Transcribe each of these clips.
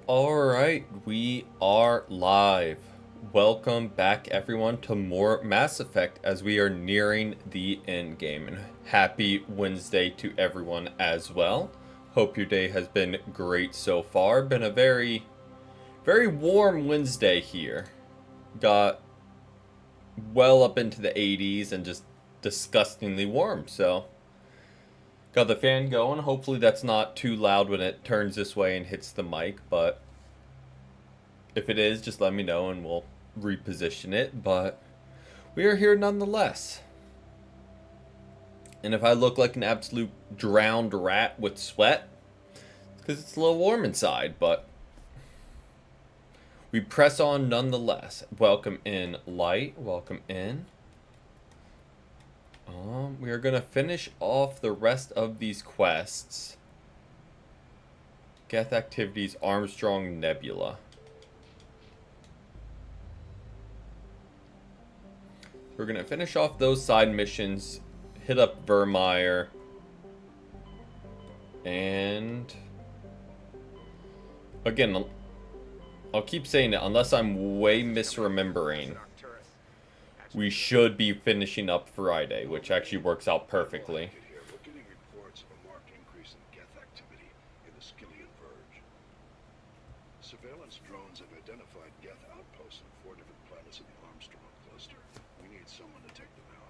Alright, we are live. Welcome back everyone to more Mass Effect as we are nearing the end game. And happy Wednesday to everyone as well. Hope your day has been great so far. Been a very warm Wednesday here. Got well up into the 80s and just disgustingly warm, so got the fan going. Hopefully that's not too loud when it turns this way and hits the mic, but if it is, just let me know and we'll reposition it. But we are here nonetheless. And if I look like an absolute drowned rat with sweat, it's because it's a little warm inside, but we press on nonetheless. Welcome in, Light. Welcome in. We are going to finish off the rest of these quests. Geth activities, Armstrong Nebula. We're going to finish off those side missions, hit up Vermeer, and again, I'll keep saying it, unless I'm way misremembering, we should be finishing up Friday, which actually works out perfectly. We're getting reports of a marked increase in Geth activity in the Skillian Verge. Surveillance drones have identified Geth outposts on 4 different planets in the Armstrong cluster. We need someone to take them out.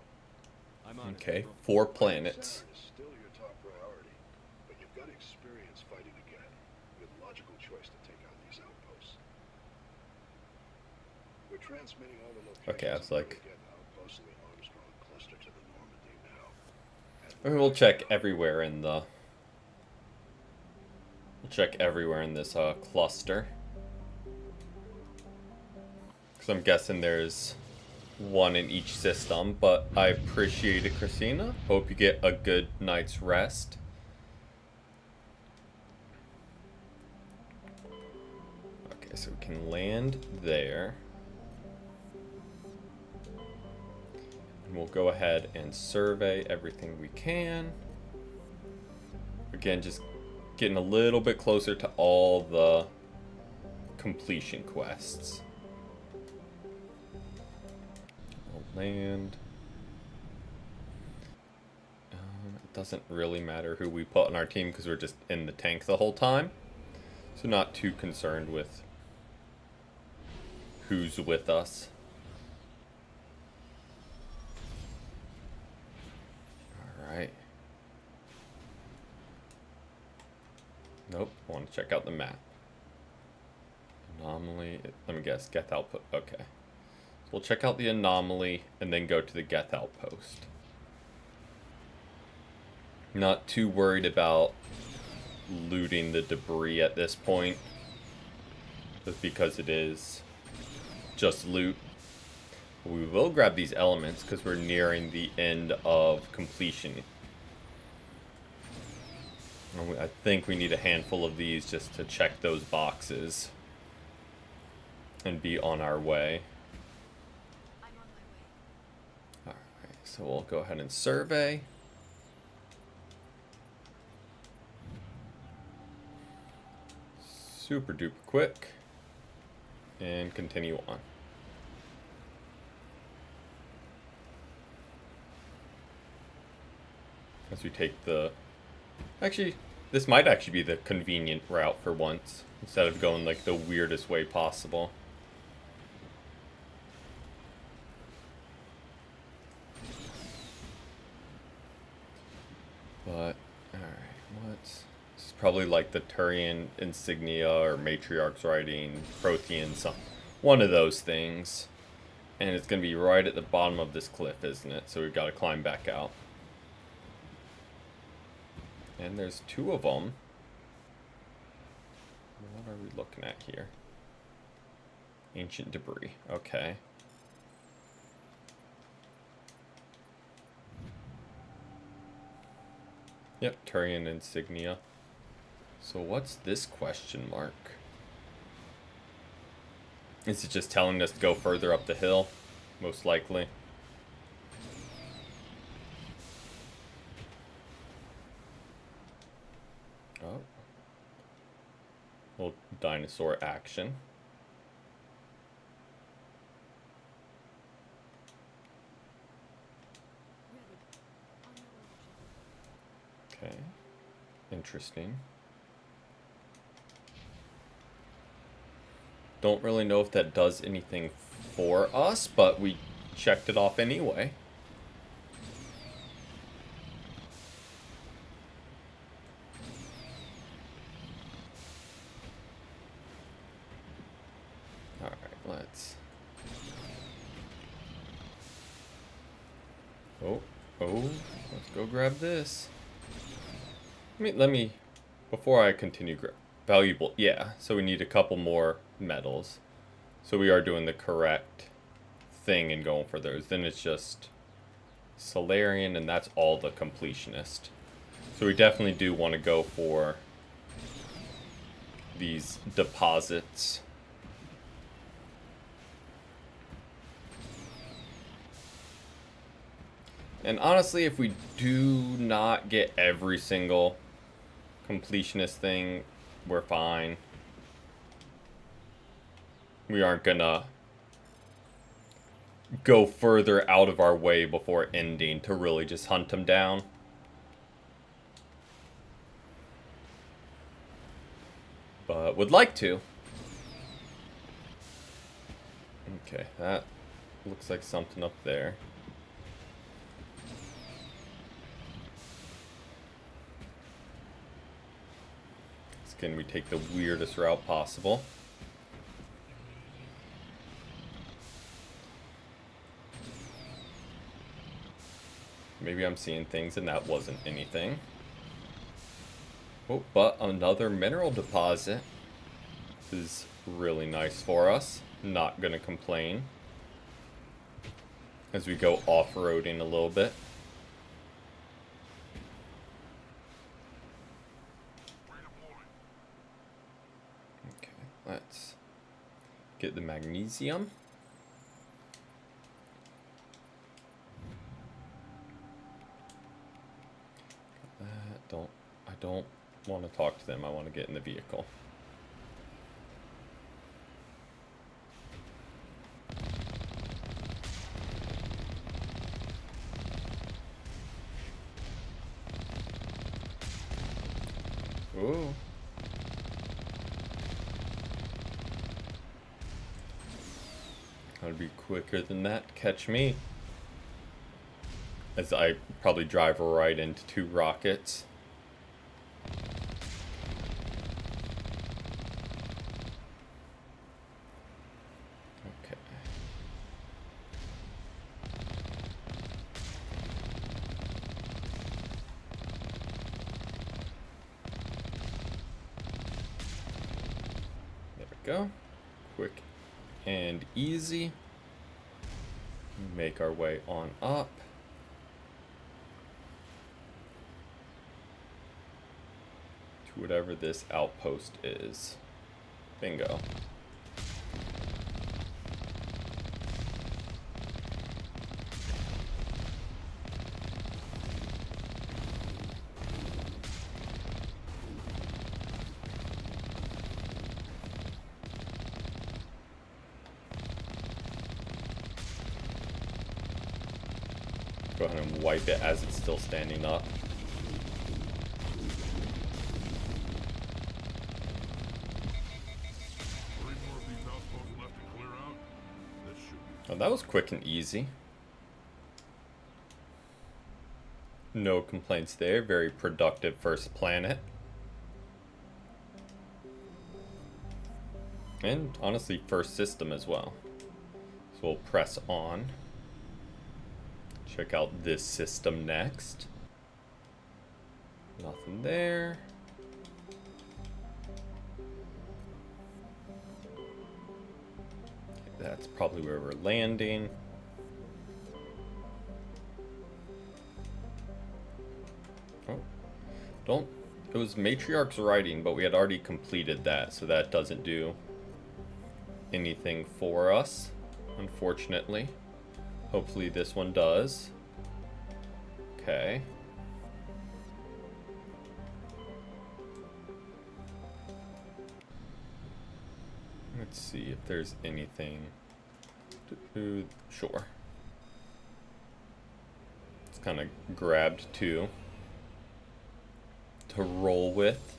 Okay, 4 planets. Saturn is still your top priority, but you've got experience fighting the Geth. You have a logical choice to take out these outposts. We're transmitting all the locations. Okay, I was like, Outposts in the Armstrong cluster to the Normandy now. I mean, we'll check everywhere in the... We'll check everywhere in this cluster. Because I'm guessing there's one in each system, but I appreciate it, Christina. Hope you get a good night's rest. Okay, so we can land there. And we'll go ahead and survey everything we can. Again, just getting a little bit closer to all the completion quests. We'll land. It doesn't really matter who we put on our team because we're just in the tank the whole time. So not too concerned with who's with us. Alright. Nope, I want to check out the map. Anomaly, let me guess, Geth output, okay. So we'll check out the anomaly and then go to the Geth outpost. Not too worried about looting the debris at this point, just because it is just loot. We will grab these elements because we're nearing the end of completion. I think we need a handful of these just to check those boxes and be on our way. I'm on my way. Alright, so we'll go ahead and survey. Super duper quick. And continue on. As we take the... Actually, this might actually be the convenient route for once, instead of going like the weirdest way possible. But, alright, what's... This is probably like the Turian insignia or Matriarch's writing, Prothean, one of those things. And it's going to be right at the bottom of this cliff, isn't it? So we've got to climb back out. And there's 2 of them. What are we looking at here? Ancient debris. Okay. Yep, Turian insignia. So what's this question mark? Is it just telling us to go further up the hill? Most likely. Oh. Little dinosaur action. Okay, interesting. Don't really know if that does anything for us, but we checked it off anyway. Alright, let's... Oh, let's go grab this. Let me, before I continue, valuable, yeah, so we need a couple more metals. So we are doing the correct thing and going for those. Then it's just Solarian, and that's all the completionist. So we definitely do want to go for these deposits. And honestly, if we do not get every single completionist thing, we're fine. We aren't gonna go further out of our way before ending to really just hunt them down. But would like to. Okay, that looks like something up there. Can we take the weirdest route possible? Maybe I'm seeing things and that wasn't anything. Oh, but another mineral deposit is really nice for us. Not gonna complain as we go off-roading a little bit. Okay, let's get the magnesium. I don't want to talk to them. I want to get in the vehicle. Ooh. Gotta be quicker than that. Catch me. As I probably drive right into two rockets. Okay. There we go. Quick and easy. Make our way on up. To whatever this outpost is. Bingo. Go ahead and wipe it as it's still standing up. Oh, that was quick and easy. No complaints there. Very productive first planet. And honestly, first system as well. So we'll press on. Check out this system next. Nothing there. That's probably where we're landing. Oh, don't. It was Matriarch's writing, but we had already completed that, so that doesn't do anything for us, unfortunately. Hopefully this one does. Okay. Let's see if there's anything to do. Sure. It's kind of grabbed two to roll with.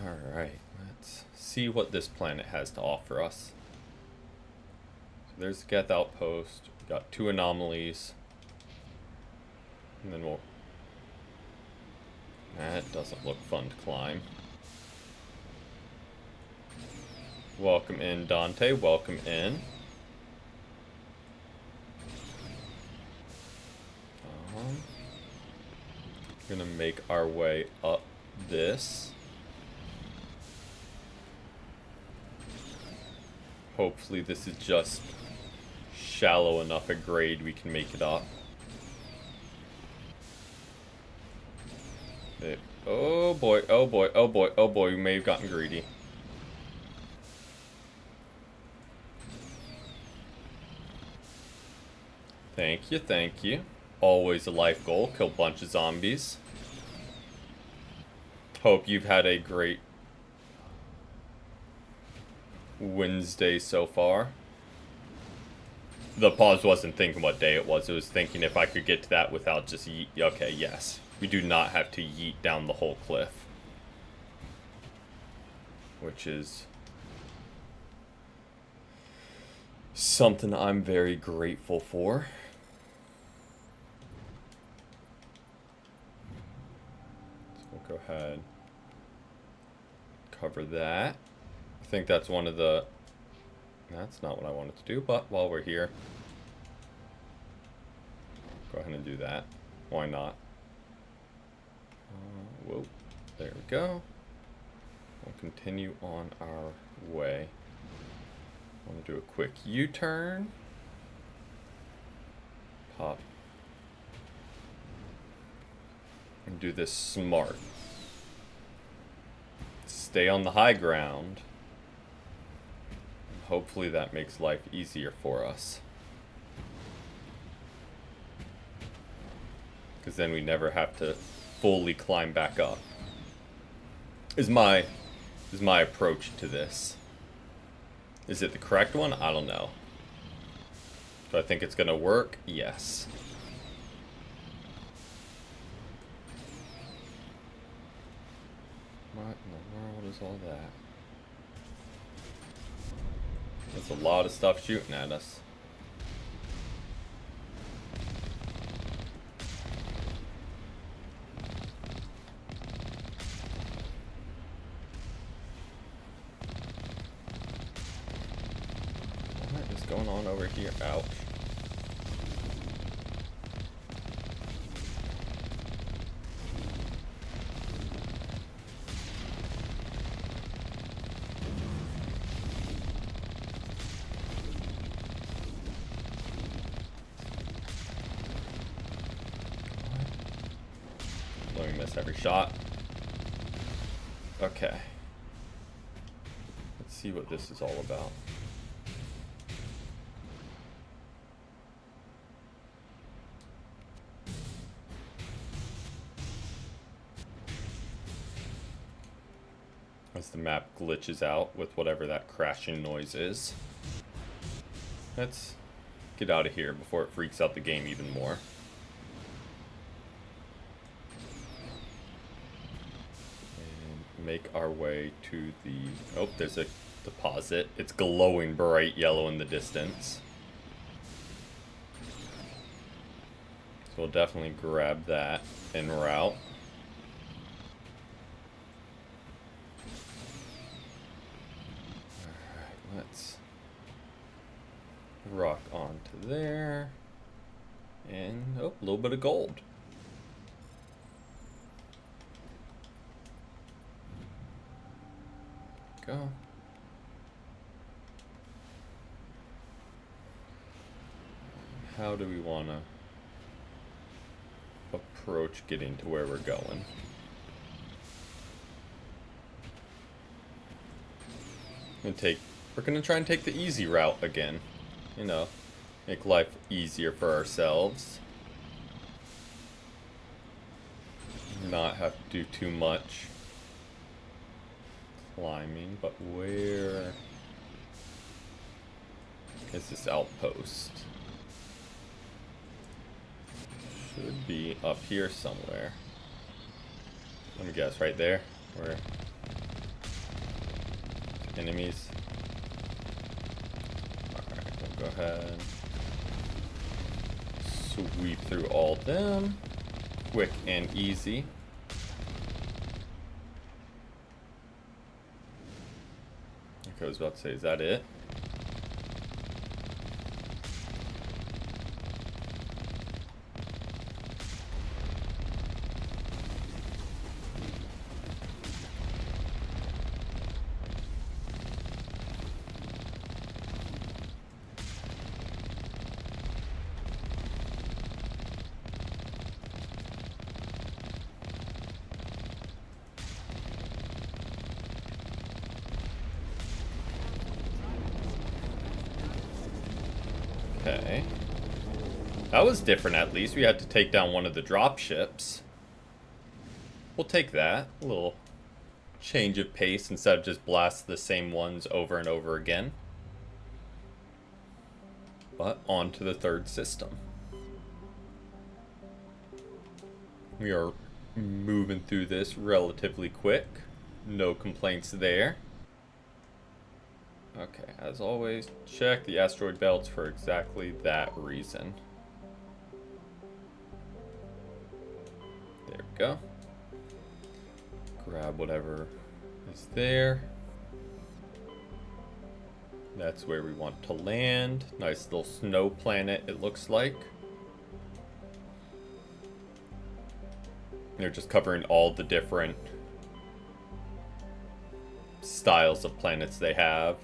Alright, let's see what this planet has to offer us. So there's the Geth Outpost. We've got two anomalies. And then we'll... That doesn't look fun to climb. Welcome in, Dante. Welcome in. Gonna make our way up this. Hopefully this is just shallow enough a grade we can make it up. Oh boy, oh boy, oh boy, oh boy, we may have gotten greedy. Thank you, thank you. Always a life goal, kill a bunch of zombies. Hope you've had a great Wednesday so far. The pause wasn't thinking what day it was thinking if I could get to that without just yeet. Okay, yes. We do not have to yeet down the whole cliff. Which is something I'm very grateful for. So we'll go ahead. Cover that. I think that's one of the... That's not what I wanted to do, but while we're here, go ahead and do that. Why not? Whoa. There we go. We'll continue on our way. I want to do a quick U-turn. Pop. And do this smart. Stay on the high ground. Hopefully that makes life easier for us. Because then we never have to fully climb back up. Is my approach to this. Is it the correct one? I don't know. Do I think it's gonna work? Yes. What in the world is all that? There's a lot of stuff shooting at us. What is going on over here? Ouch. Let me miss every shot. Okay. Let's see what this is all about. As the map glitches out with whatever that crashing noise is. Let's get out of here before it freaks out the game even more. And make our way to the... Oh, there's a deposit. It's glowing bright yellow in the distance. So we'll definitely grab that en route. Let's rock onto there. And, oh, a little bit of gold. Go. How do we want to approach getting to where we're going? We're gonna try and take the easy route again. You know, make life easier for ourselves. Not have to do too much climbing, but where is this outpost? Should be up here somewhere. Let me guess, right there? Where enemies. Alright, we'll go ahead. Sweep through all them. Quick and easy. Okay, I was about to say, is that it? Okay. That was different, at least. We had to take down one of the drop ships. We'll take that. A little change of pace instead of just blast the same ones over and over again. But on to the third system. We are moving through this relatively quick. No complaints there. Okay, as always, check the asteroid belts for exactly that reason. There we go. Grab whatever is there. That's where we want to land. Nice little snow planet, it looks like. They're just covering all the different styles of planets they have.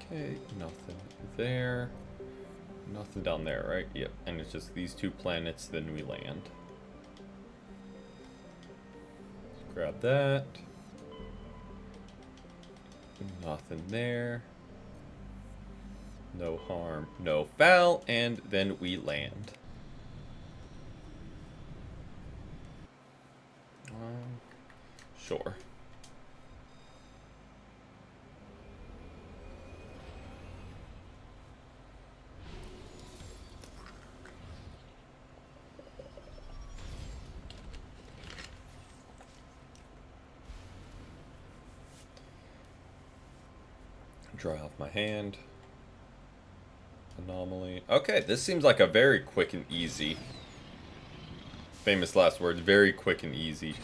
Okay, nothing there. Nothing down there, right? Yep, and it's just these two planets, then we land. Let's grab that. Nothing there. No harm, no foul, and then we land. Sure. Dry off my hand. Anomaly. Okay, this seems like a very quick and easy. Famous last words, very quick and easy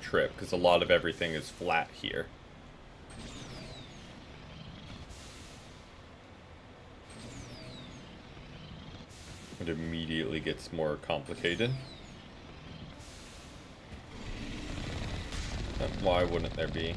trip, because a lot of everything is flat here. It immediately gets more complicated. Why wouldn't there be?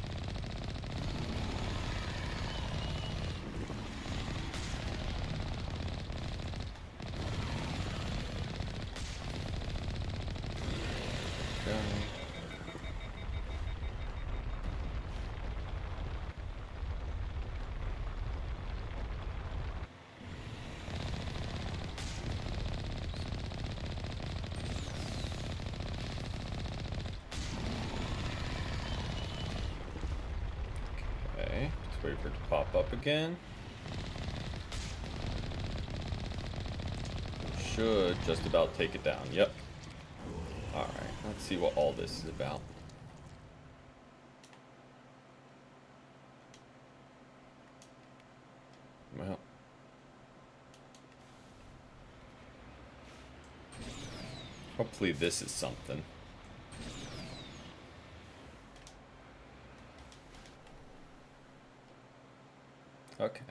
Wait for it to pop up again. Should just about take it down. Yep. Alright, let's see what all this is about. Well. Hopefully this is something. Okay.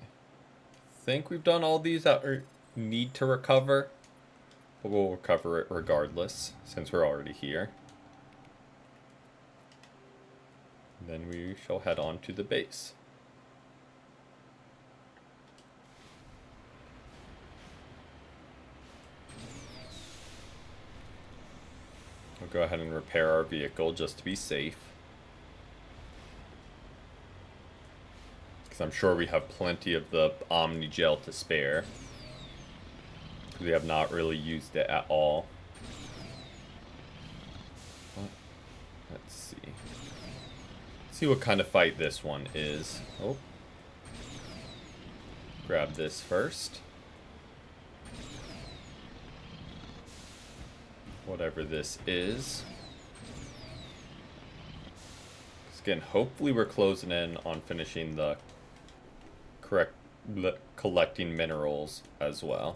Think we've done all these that need to recover, but we'll recover it regardless since we're already here. Then we shall head on to the base. We'll go ahead and repair our vehicle just to be safe. I'm sure we have plenty of the Omni Gel to spare. We have not really used it at all. Let's see. See what kind of fight this one is. Oh. Grab this first. Whatever this is. Again, hopefully we're closing in on finishing the collecting minerals as well.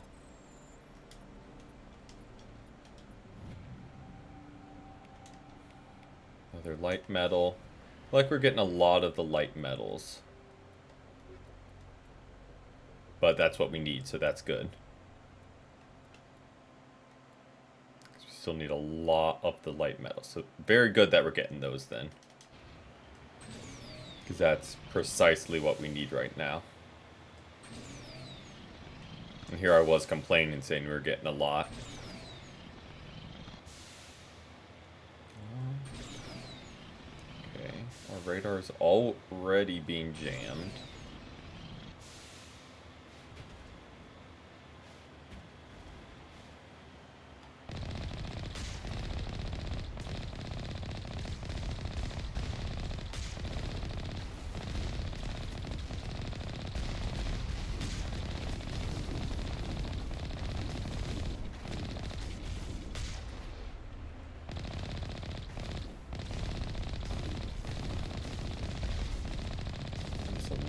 Another light metal. Like we're getting a lot of the light metals. But that's what we need, so that's good. We still need a lot of the light metals. So very good that we're getting those then. Because that's precisely what we need right now. And here I was complaining, saying we were getting a lot. Okay, our radar is already being jammed.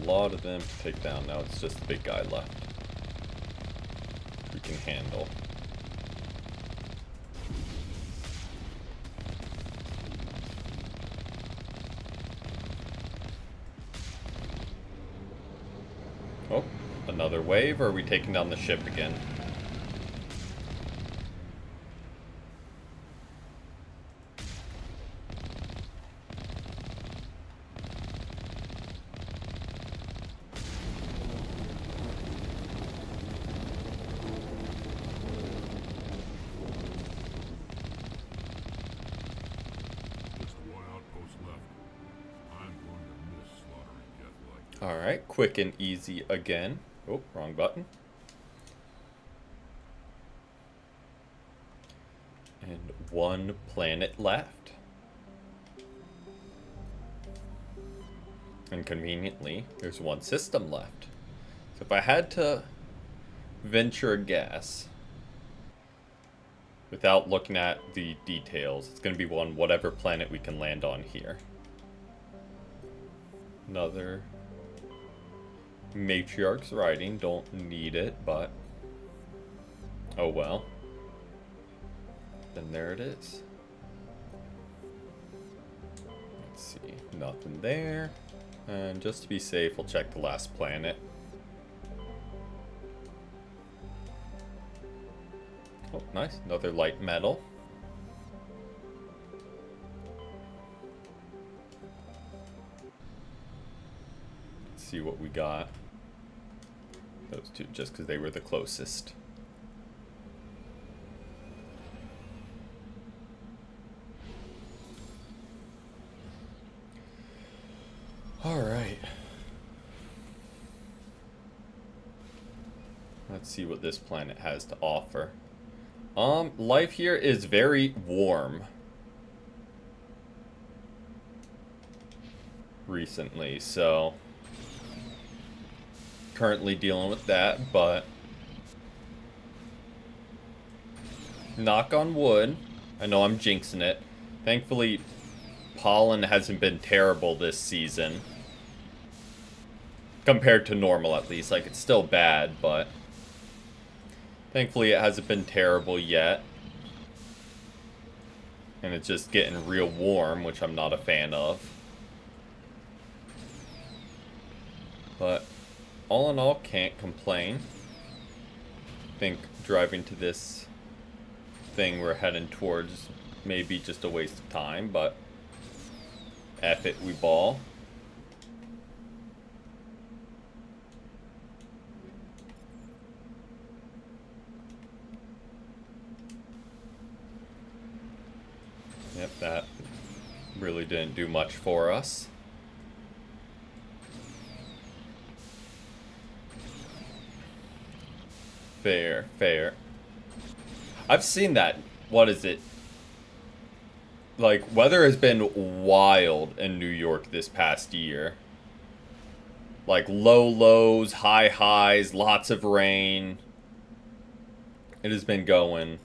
A lot of them to take down. Now it's just the big guy left we can handle. Oh, another wave, or are we taking down the ship again? Alright, quick and easy again. Oh, wrong button. And one planet left. And conveniently, there's one system left. So if I had to venture a guess, without looking at the details, it's going to be on whatever planet we can land on here. Another Matriarch's writing, don't need it, but oh well. Then there it is. Let's see, nothing there. And just to be safe, we'll check the last planet. Oh, nice, another light metal. Let's see what we got. Those two, just because they were the closest. Alright. Let's see what this planet has to offer. Life here is very warm. Recently, so currently dealing with that, but knock on wood, I know I'm jinxing it. Thankfully, pollen hasn't been terrible this season. Compared to normal, at least. Like, it's still bad, but thankfully it hasn't been terrible yet. And it's just getting real warm, which I'm not a fan of. But all in all, can't complain. I think driving to this thing we're heading towards may be just a waste of time, but F it, we ball. Yep, that really didn't do much for us. Fair, fair. I've seen that. What is it? Like, weather has been wild in New York this past year. Like, low lows, high highs, lots of rain. It has been going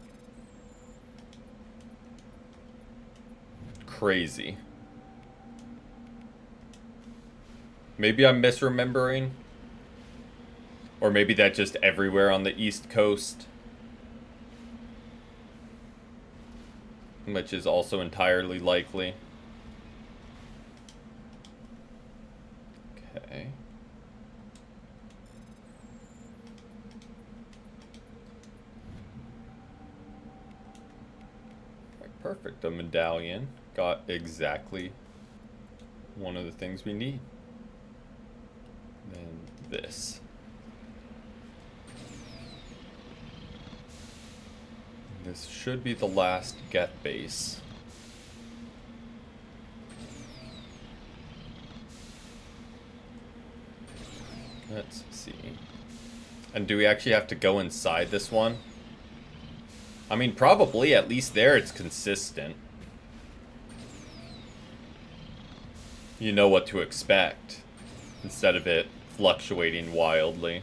crazy. Maybe I'm misremembering. Or maybe that's just everywhere on the East Coast. Which is also entirely likely. Okay. Right, perfect. A medallion. Got exactly one of the things we need. Then this. This should be the last get base. Let's see. And do we actually have to go inside this one? I mean, probably. At least there it's consistent. You know what to expect. Instead of it fluctuating wildly.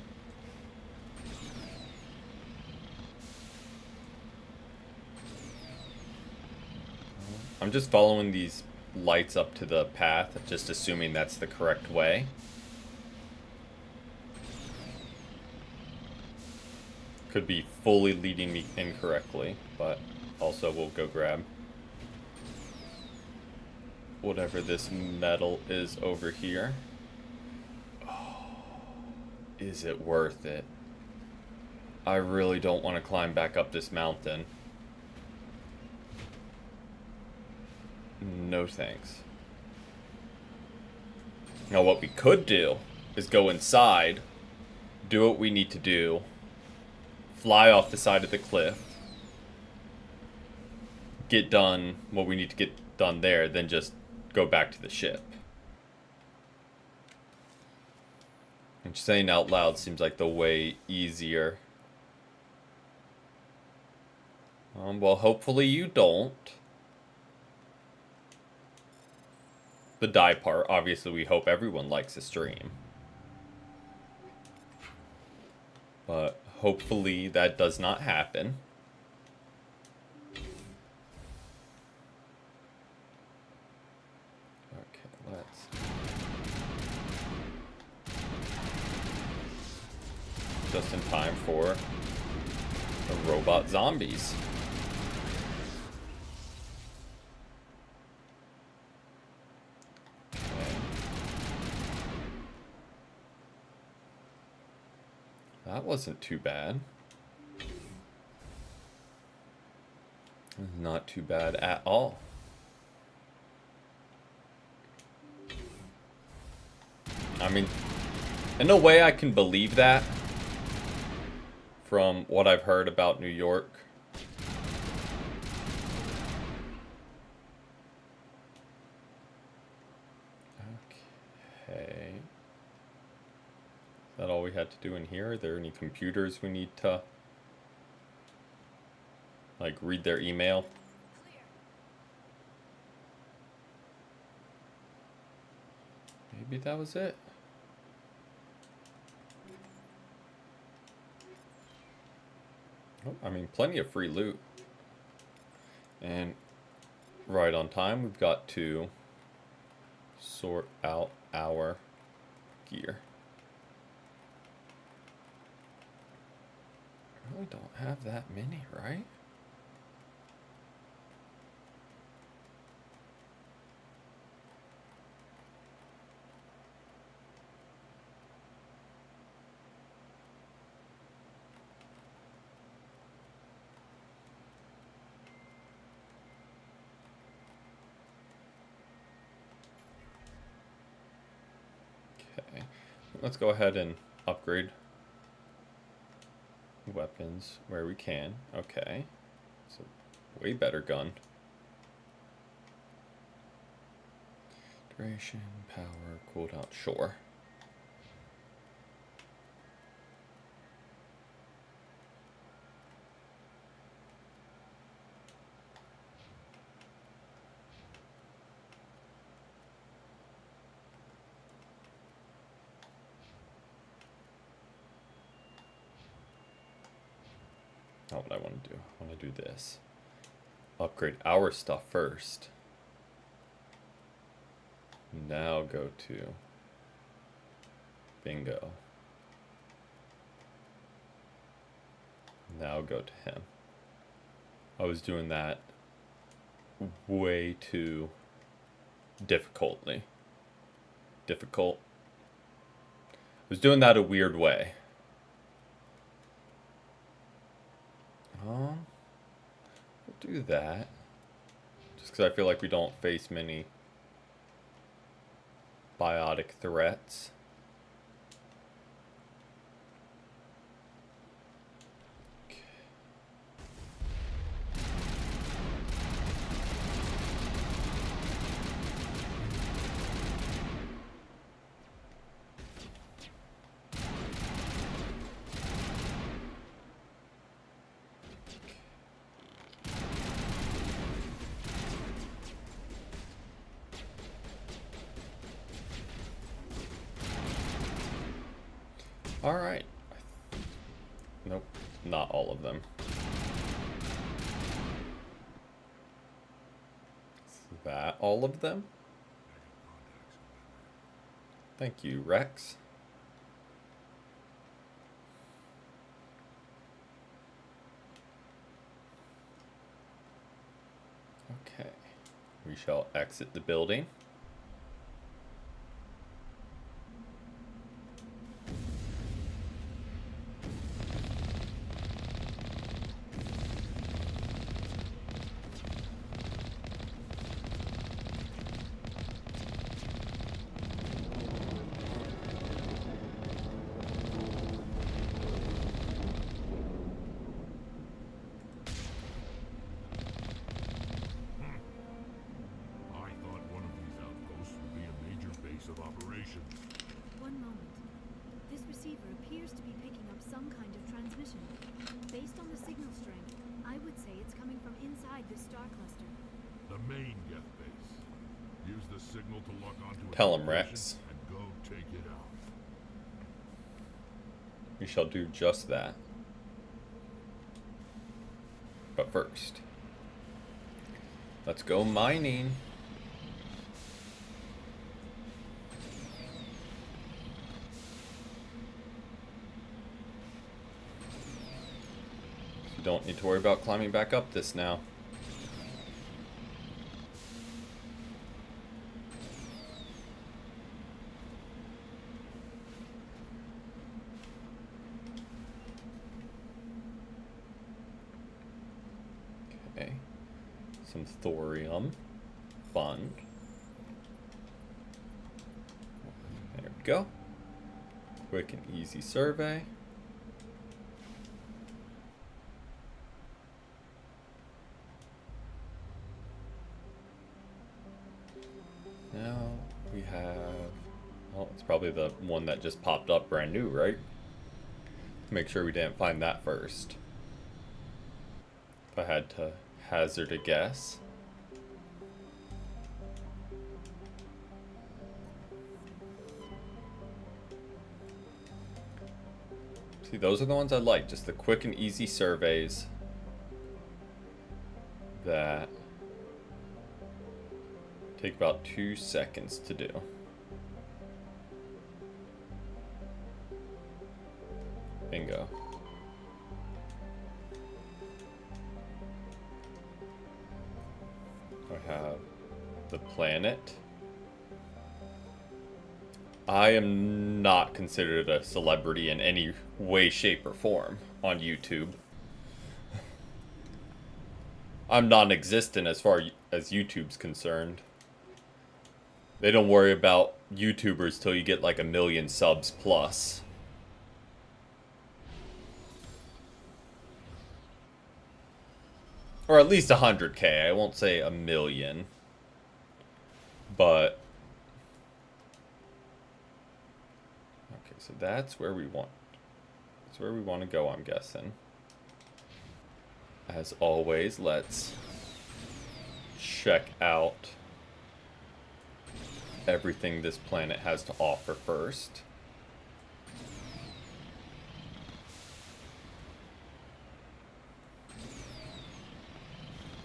I'm just following these lights up to the path, just assuming that's the correct way. Could be fully leading me incorrectly, but also we'll go grab whatever this metal is over here. Oh, is it worth it? I really don't want to climb back up this mountain. No thanks. Now what we could do is go inside, do what we need to do, fly off the side of the cliff, get done what we need to get done there, then just go back to the ship. Which, saying out loud, seems like the way easier. Well, hopefully you don't. The die part, obviously we hope everyone likes the stream. But hopefully that does not happen. Okay, let's... Just in time for the robot zombies. That wasn't too bad. Not too bad at all. I mean, in a way I can believe that from what I've heard about New York. Okay. Is that all we had to do in here? Are there any computers we need to, like, read their email? Maybe that was it. Oh, I mean, plenty of free loot. And right on time, we've got to sort out our gear. I really don't have that many, right? Okay, let's go ahead and upgrade weapons where we can. Okay, it's a way better gun. Duration, power, cooldown, sure. not what I want to do. I want to do this. Upgrade our stuff first. Now go to bingo. Now go to him. I was doing that way too difficult. I was doing that a weird way. We'll do that. Just because I feel like we don't face many biotic threats. Alright. Nope, not all of them. Is that all of them? Thank you, Rex. Okay. We shall exit the building. One moment. This receiver appears to be picking up some kind of transmission. Based on the signal strength, I would say it's coming from inside this star cluster. The main Geth base. Use the signal to lock onto its Tell him, location Rex. and go take it out. We shall do just that. But first, let's go mining. You don't need to worry about climbing back up this now. Okay. Some thorium. Fun. There we go. Quick and easy survey. Now we have, well, it's probably the one that just popped up brand new, right? Make sure we didn't find that first. If I had to hazard a guess. See, those are the ones I like, just the quick and easy surveys that take about 2 seconds to do. Bingo. I have the planet. I am not considered a celebrity in any way, shape, or form on YouTube. I'm non-existent as far as YouTube's concerned. They don't worry about YouTubers till you get like 1 million subs plus. Or at least 100K. I won't say 1 million. But okay, so that's where we want. That's where we want to go, I'm guessing. As always, let's check out everything this planet has to offer first.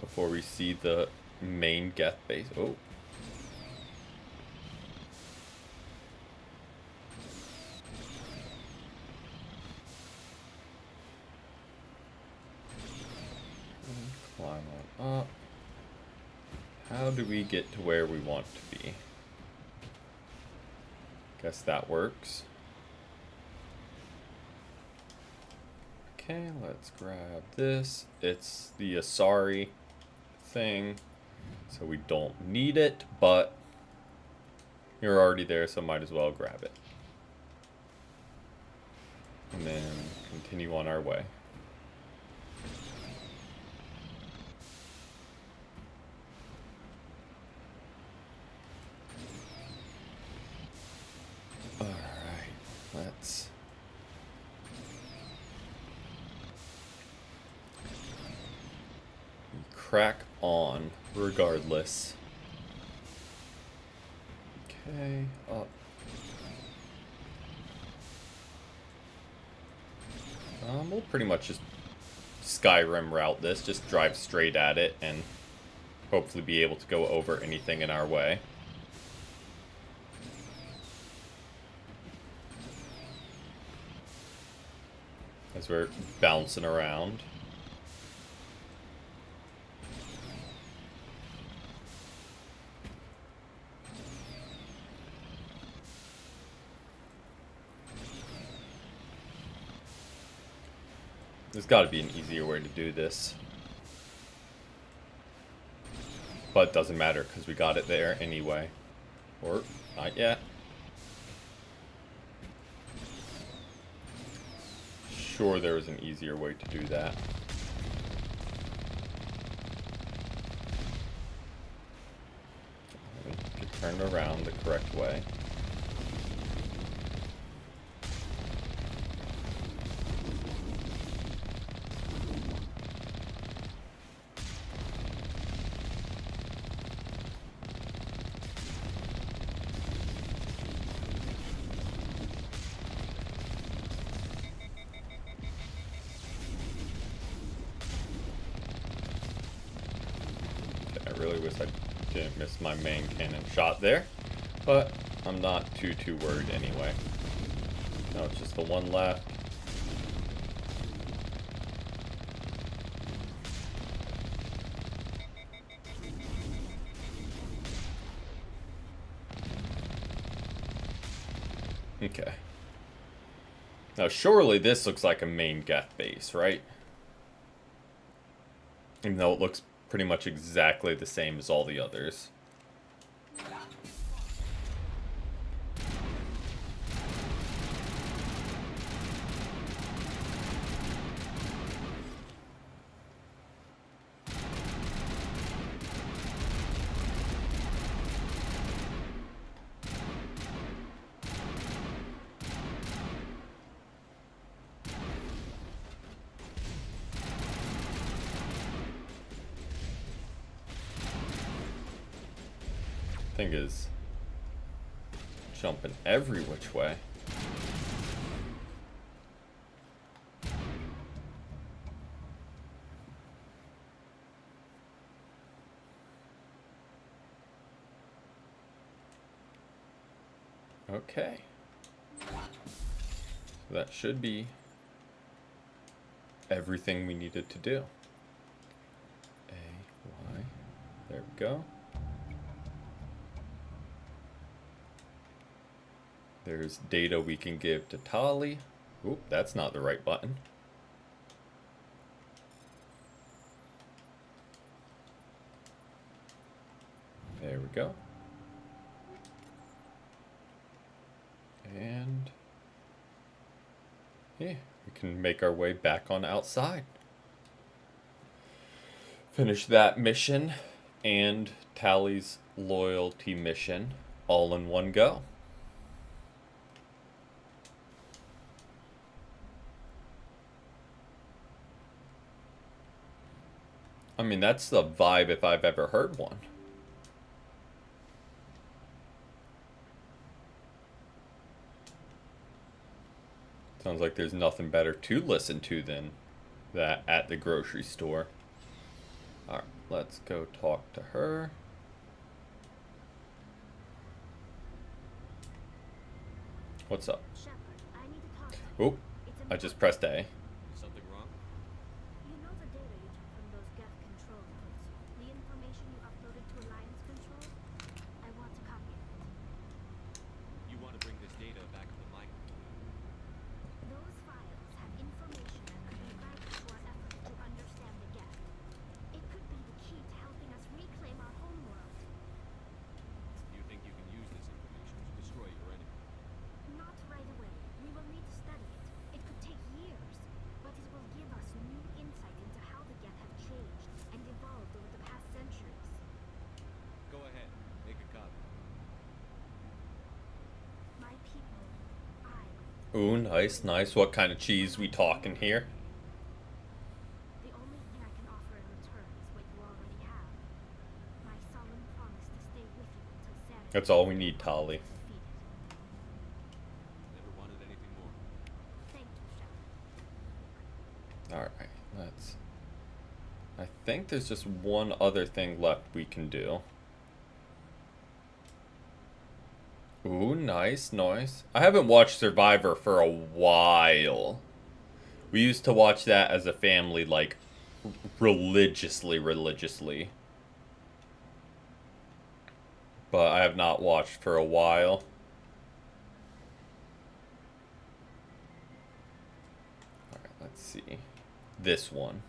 before we see the main Geth base. Oh. Climb on up. How do we get to where we want to be? Guess that works. Okay, let's grab this. It's the Asari thing, so we don't need it, but you're already there, so might as well grab it. And then continue on our way. Alright, let's... crack on, regardless. Okay, up. We'll pretty much just Skyrim route this, just drive straight at it and hopefully be able to go over anything in our way. As we're bouncing around. There's got to be an easier way to do this. But it doesn't matter because we got it there anyway. Or not yet. Sure, there was an easier way to do that. Let me get turned around the correct way. I really wish I didn't miss my main cannon shot there, but I'm not too worried anyway. No, it's just the one left. Okay. Now surely this looks like a main Geth base, right? Even though it looks pretty much exactly the same as all the others. Thing is jumping every which way. Okay. So that should be everything we needed to do. A, Y, there we go. There's data we can give to Tali. Oop, that's not the right button. There we go. And yeah, we can make our way back on outside. Finish that mission and Tali's loyalty mission all in one go. I mean, that's the vibe if I've ever heard one. Sounds like there's nothing better to listen to than that at the grocery store. Alright, let's go talk to her. What's up? Shepard, I need to talk to you. Oop, It's I just important. pressed A. Is something wrong? You know the data you took from those Geth control nodes? The information you uploaded to Alliance Control? I want a copy of it. You want to bring this data back to the mine? Those files have information that could be vital to our efforts to understand the Geth. It could be the key to helping us reclaim our homeworld. You think you can use this information to destroy your enemy? Not right away. We will need to study it. It could take years, but it will give us new insight into how the Geth have changed and evolved over the past centuries. Go ahead, make a copy. My people, I, Ooh, nice, nice. What kind of cheese we talking here? the only thing I can offer in return is what you already have. My solemn promise to stay with you until Santa That's all we need, Tali. is defeated. Never wanted anything more. Thank you, Shepard. Alright, let's... I think there's just one other thing left we can do. Ooh, nice, nice. I haven't watched Survivor for a while. We used to watch that as a family, like, religiously. But I have not watched for a while. Alright, let's see. This one.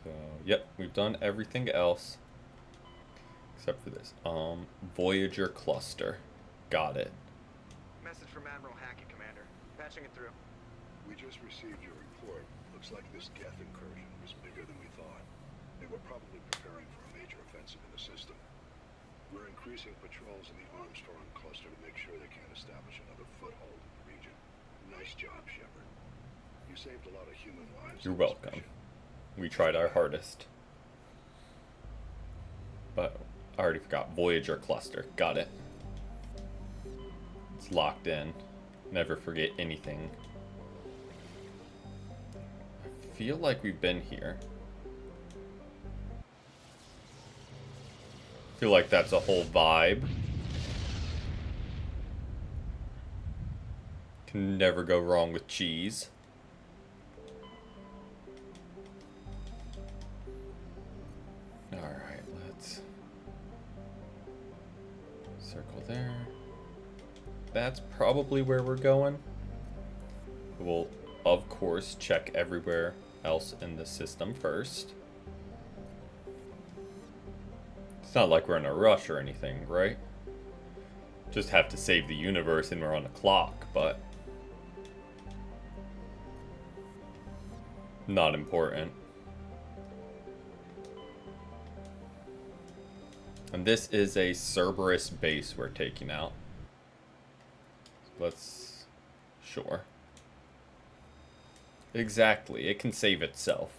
So, yep, we've done everything else. Except for this. Voyager cluster. Got it. Message from Admiral Hackett, Commander. Patching it through. We just received your report. Looks like this Geth incursion was bigger than we thought. They were probably preparing for a major offensive in the system. We're increasing patrols in the Armstrong cluster to make sure they can't establish another foothold in the region. Nice job, Shepard. You saved a lot of human lives. You're in this welcome. mission. We tried our hardest. But I already forgot. Voyager cluster. Got it. It's locked in. Never forget anything. I feel like we've been here. I feel like that's a whole vibe. Can never go wrong with cheese. Alright, let's circle there. That's probably where we're going. We'll, of course, check everywhere else in the system first. It's not like we're in a rush or anything, right? Just have to save the universe and we're on a clock, but not important. And this is a Cerberus base we're taking out. Let's... Sure. Exactly, it can save itself.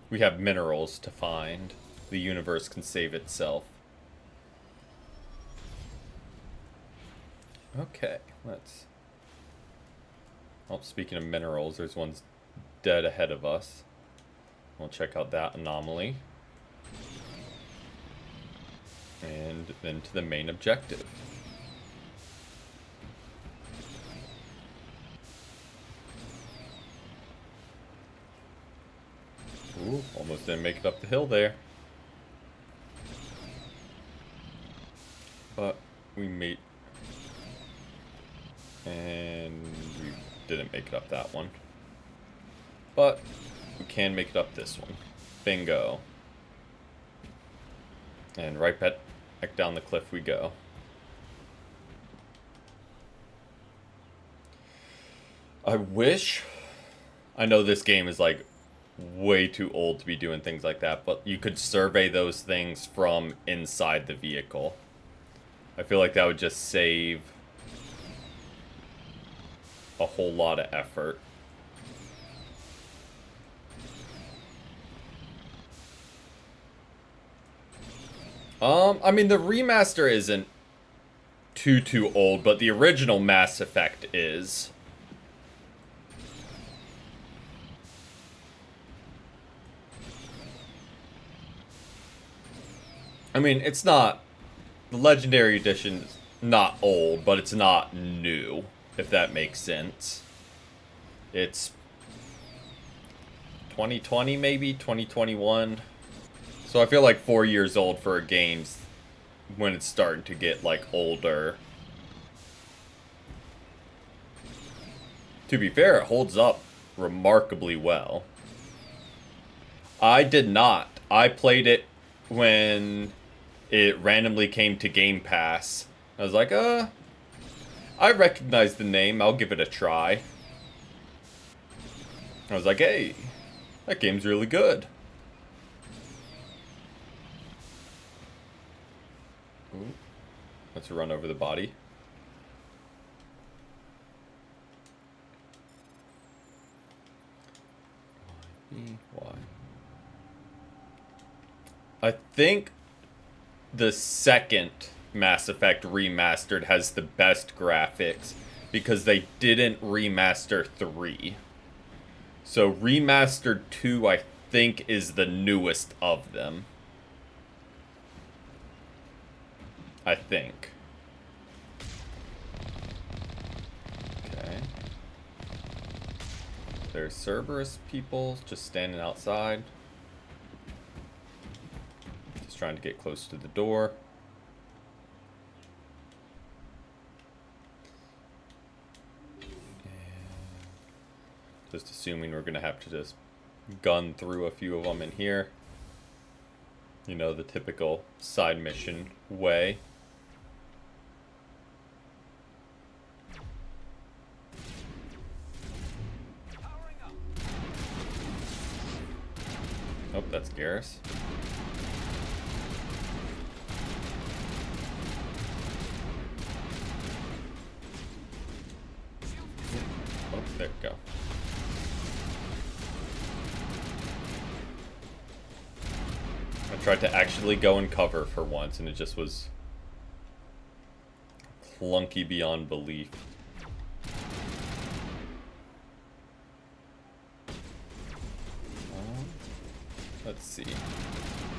We have minerals to find. The universe can save itself. Okay, let's... Oh, speaking of minerals, there's one dead ahead of us. We'll check out that anomaly. And then to the main objective. Ooh, almost didn't make it up the hill there. But we made... And we didn't make it up that one. But we can make it up this one. Bingo. And right back down the cliff we go. I wish... I know this game is like way too old to be doing things like that, but you could survey those things from inside the vehicle. I feel like that would just save a whole lot of effort. I mean, the remaster isn't too old, but the original Mass Effect is. I mean, it's not... The Legendary Edition is not old, but it's not new, if that makes sense. It's 2020, maybe? 2021? So I feel like 4 years old for a game when it's starting to get, like, older. To be fair, it holds up remarkably well. I did not. I played it when it randomly came to Game Pass. I was like, I recognize the name. I'll give it a try. I was like, hey, that game's really good. Ooh, let's run over the body. Why? I think the second Mass Effect Remastered has the best graphics because they didn't remaster 3. So Remastered 2, I think, is the newest of them. I think. Okay. There's Cerberus people just standing outside. Just trying to get close to the door. Just assuming we're going to have to just gun through a few of them in here. You know, the typical side mission way. Oh, that's Garrus. Oh, there we go. I tried to actually go in cover for once, and it just was clunky beyond belief. Let's see.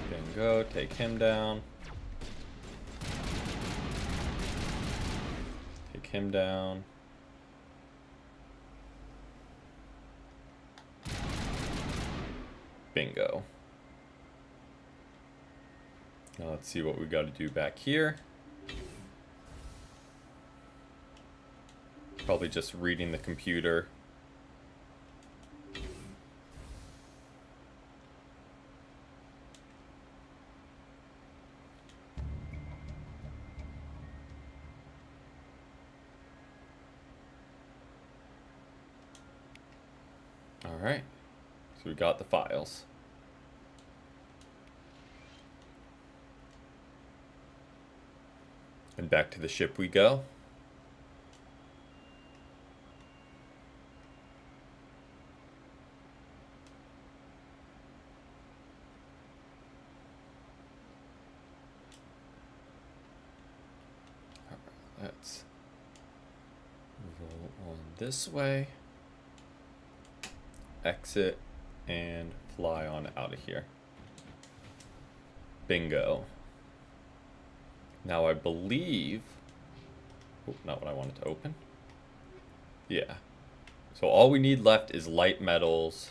Bingo, take him down. Take him down. Bingo. Now let's see what we got to do back here. Probably just reading the computer. All right. So we got the files. And back to the ship we go. All right, let's roll on this way. Exit and fly on out of here. Bingo. Now I believe... Oh, not what I wanted to open. Yeah. So all we need left is light metals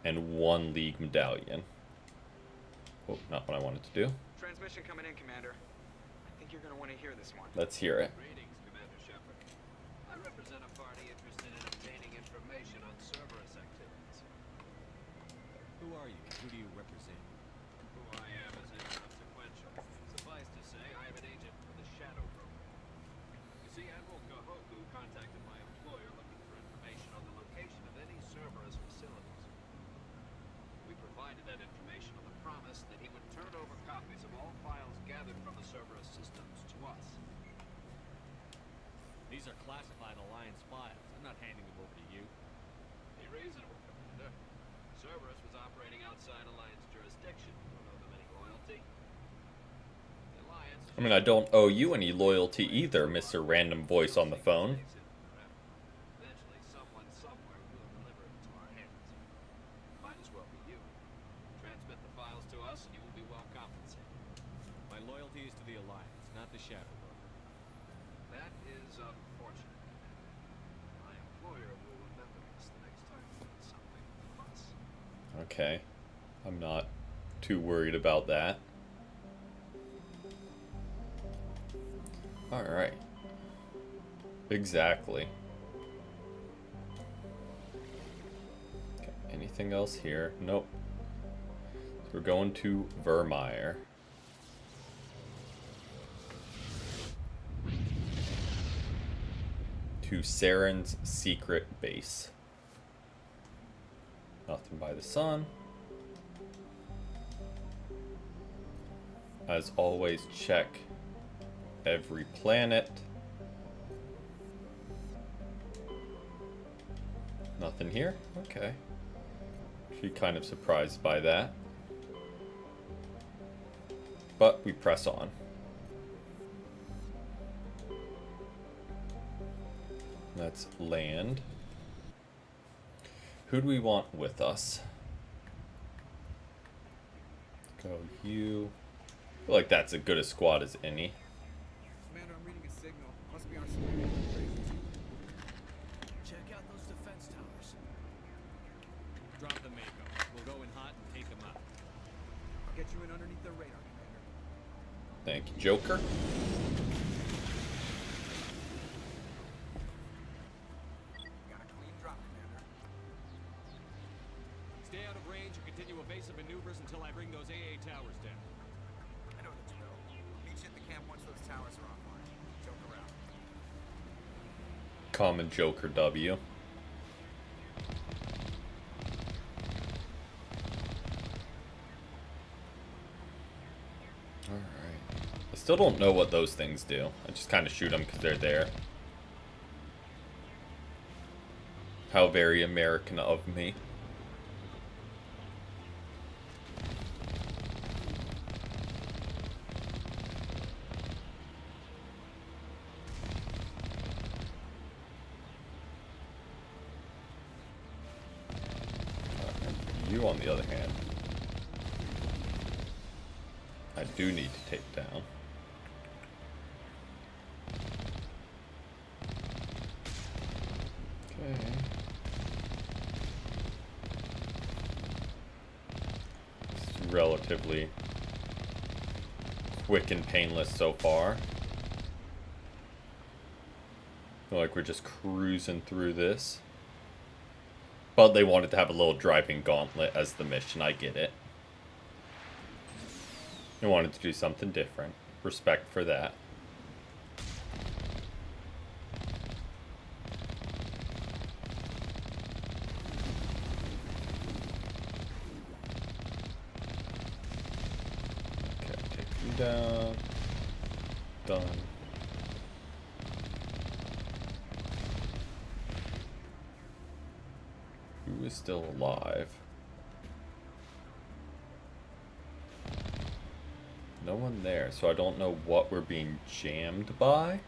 and 1 League medallion. Oh, not what I wanted to do. Transmission coming in, Commander. I think you're gonna want to hear this one. Let's hear it. Greetings, Commander Shepard. I represent a party interested in obtaining information on Cerberus activities. Who are you? Who do you represent? Who I am is inconsequential. Suffice to say, I am an agent for the Shadow Program. You see, Admiral Kahoku contacted my employer looking for information on the location of any Cerberus facilities. We provided that information on the promise that he would turn over copies of all files gathered from the Cerberus systems to us. These are classified Alliance files. I'm not handing them over to you. Be reasonable, Commander. Cerberus was operating outside Alliance jurisdiction. Don't owe them any loyalty. The Alliance... I mean, I don't owe you any loyalty either, Mr. Random Voice on the phone. Eventually, someone somewhere will deliver it to our hands. Might as well be you. Transmit the files to us and you will be well compensated. My loyalty is to the Alliance, not the Shadow Broker. That is unfortunate. My employer will remember this the next time he needs something from us. Okay. I'm not too worried about that. Alright. Exactly. Okay, anything else here? Nope. So we're going to Vermeer. To Saren's secret base. Nothing by the sun. As always, check every planet. Nothing here? Okay. Actually kind of surprised by that. But we press on. Let's land. Who do we want with us? Go you. I feel like that's as good a squad as any. Commander, I'm reading a signal. Must be our security operations. Check out those defense towers. Drop the Mako. We'll go in hot and take them out. I'll get you in underneath the radar, Commander. Thank you, Joker. Got a clean drop, Commander. Stay out of range and continue evasive maneuvers until I bring those AA towers down. I know the drill. Meet you at the camp once those towers are offline. Joke around. Common Joker W. Alright. I still don't know what those things do. I just kind of shoot them because they're there. How very American of me. You, on the other hand, I do need to take down. Okay. It's relatively quick and painless so far. Feel like we're just cruising through this. But they wanted to have a little driving gauntlet as the mission, I get it. They wanted to do something different. Respect for that. Okay, take you down. Done. Who is still alive? No one there, so I don't know what we're being jammed by.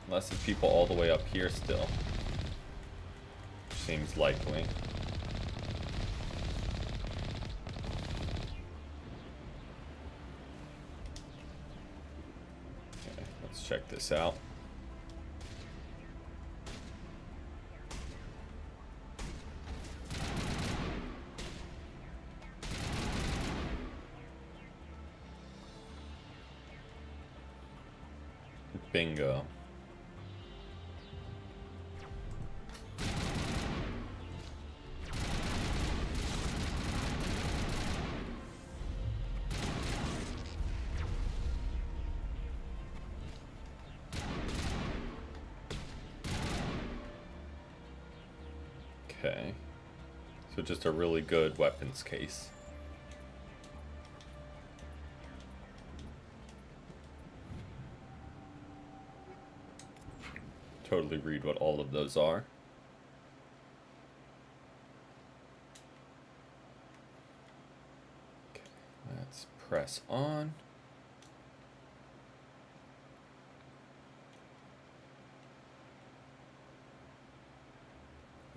Unless it's people all the way up here still. Seems likely. Okay, let's check this out. Bingo. Okay. So just a really good weapons case. Totally read what all of those are. Okay, let's press on.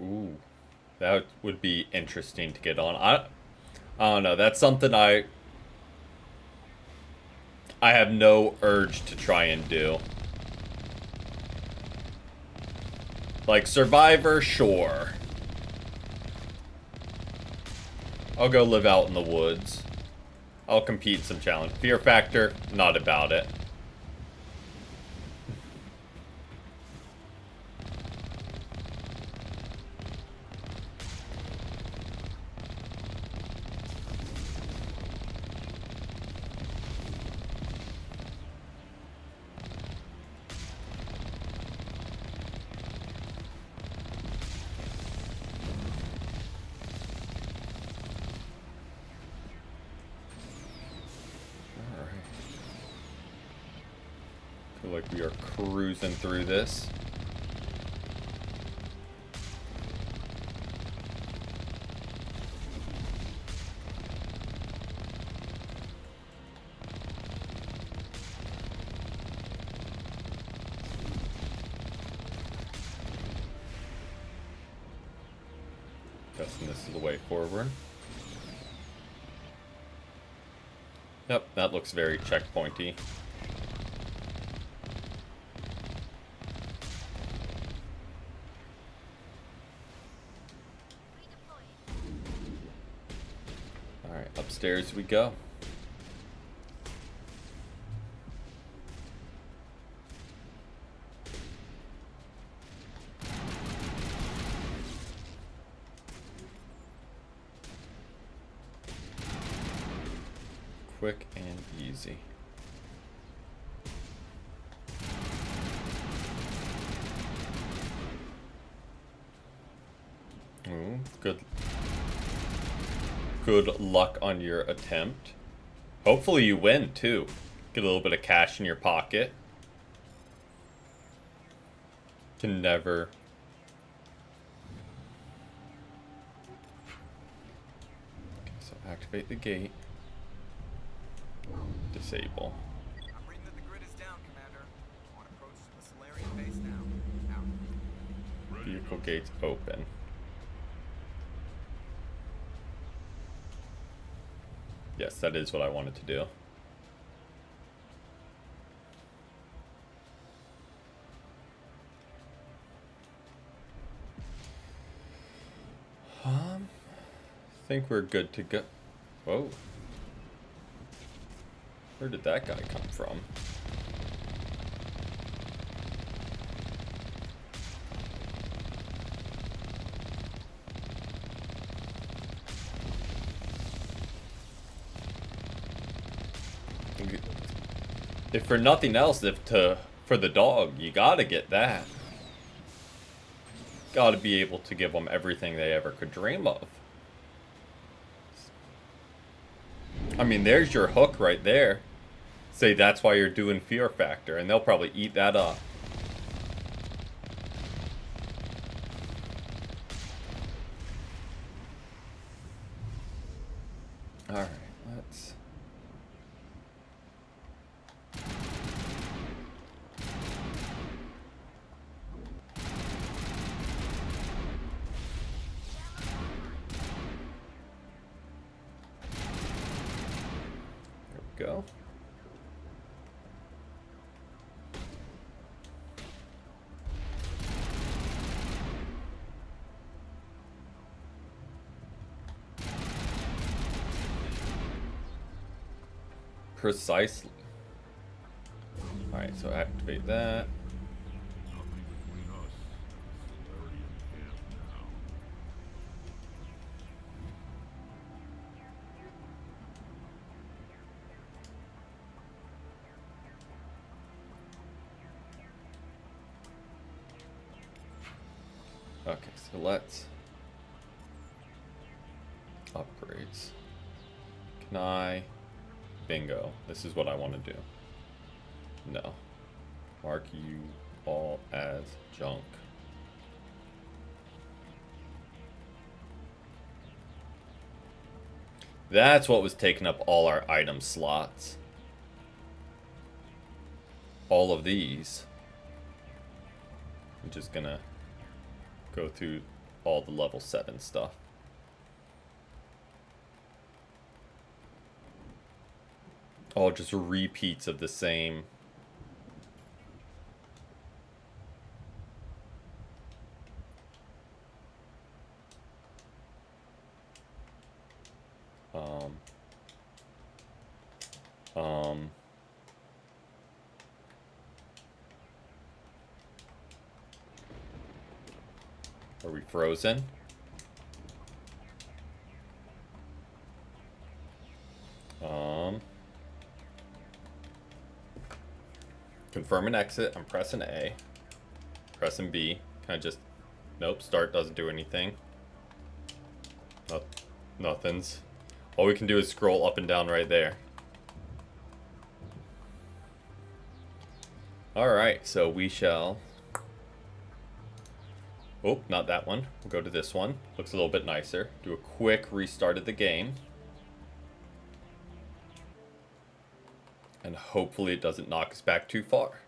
Ooh, that would be interesting to get on. I don't know. That's something I have no urge to try and do. Like Survivor, sure. I'll go live out in the woods. I'll compete in some challenge. Fear factor, not about it. Feel like we are cruising through this. Guessing this is the way forward. Yep, that looks very checkpointy. Alright, upstairs we go. Quick and easy. Ooh, good luck on your attempt. Hopefully you win too. Get a little bit of cash in your pocket. Can never. Okay, so activate the gate. Disable. I'm reading that the grid is down, Commander. On approach to the Solarian base now. Out. Vehicle gates open. Yes, that is what I wanted to do. I think we're good to go. Whoa. Where did that guy come from? If for nothing else, for the dog, you gotta get that. Gotta be able to give them everything they ever could dream of. I mean, there's your hook right there. Say that's why you're doing Fear Factor, and they'll probably eat that up. Alright, let's... There we go. Precisely. Alright, so activate that. Nothing between us. Solarian camp now. Okay, so let's... Upgrades. Can I... Bingo. This is what I want to do. No. Mark you all as junk. That's what was taking up all our item slots. All of these. I'm just gonna go through all the level 7 stuff. All just repeats of the same. Um. Are we frozen? Confirm an exit. I'm pressing A. Pressing B. Can I just... Nope, start doesn't do anything. Nothing's. All we can do is scroll up and down right there. Alright, so we shall... Oh, not that one. We'll go to this one. Looks a little bit nicer. Do a quick restart of the game. And hopefully it doesn't knock us back too far.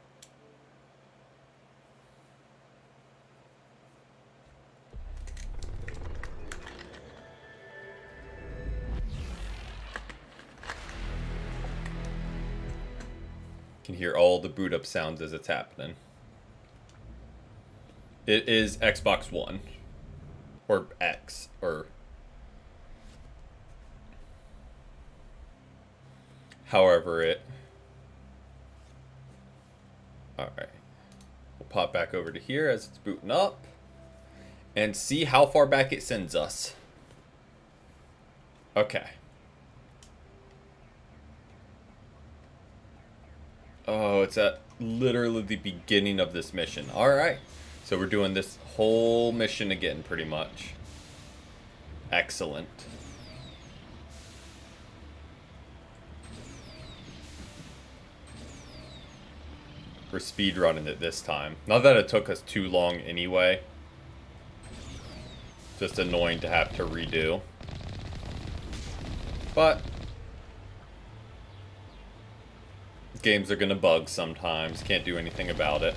Can hear all the boot up sounds as it's happening. It is Xbox One. Or X. Or... however it... Alright. We'll pop back over to here as it's booting up. And see how far back it sends us. Okay. Oh, it's at literally the beginning of this mission. Alright. So we're doing this whole mission again, pretty much. Excellent. We're speedrunning it this time. Not that it took us too long anyway. Just annoying to have to redo. But games are gonna bug sometimes. Can't do anything about it.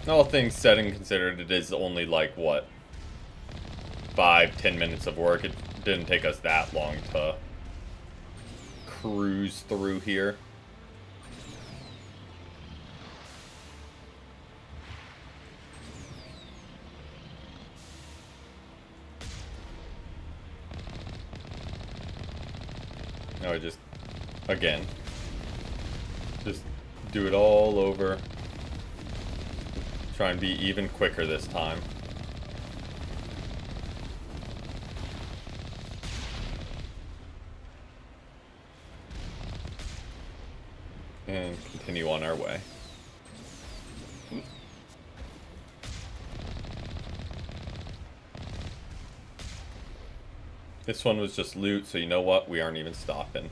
All things said and considered, it is only like, what, 5-10 minutes of work. It didn't take us that long to cruise through here. No, I just, again, just do it all over. Try and be even quicker this time. And continue on our way. This one was just loot, so you know what? We aren't even stopping.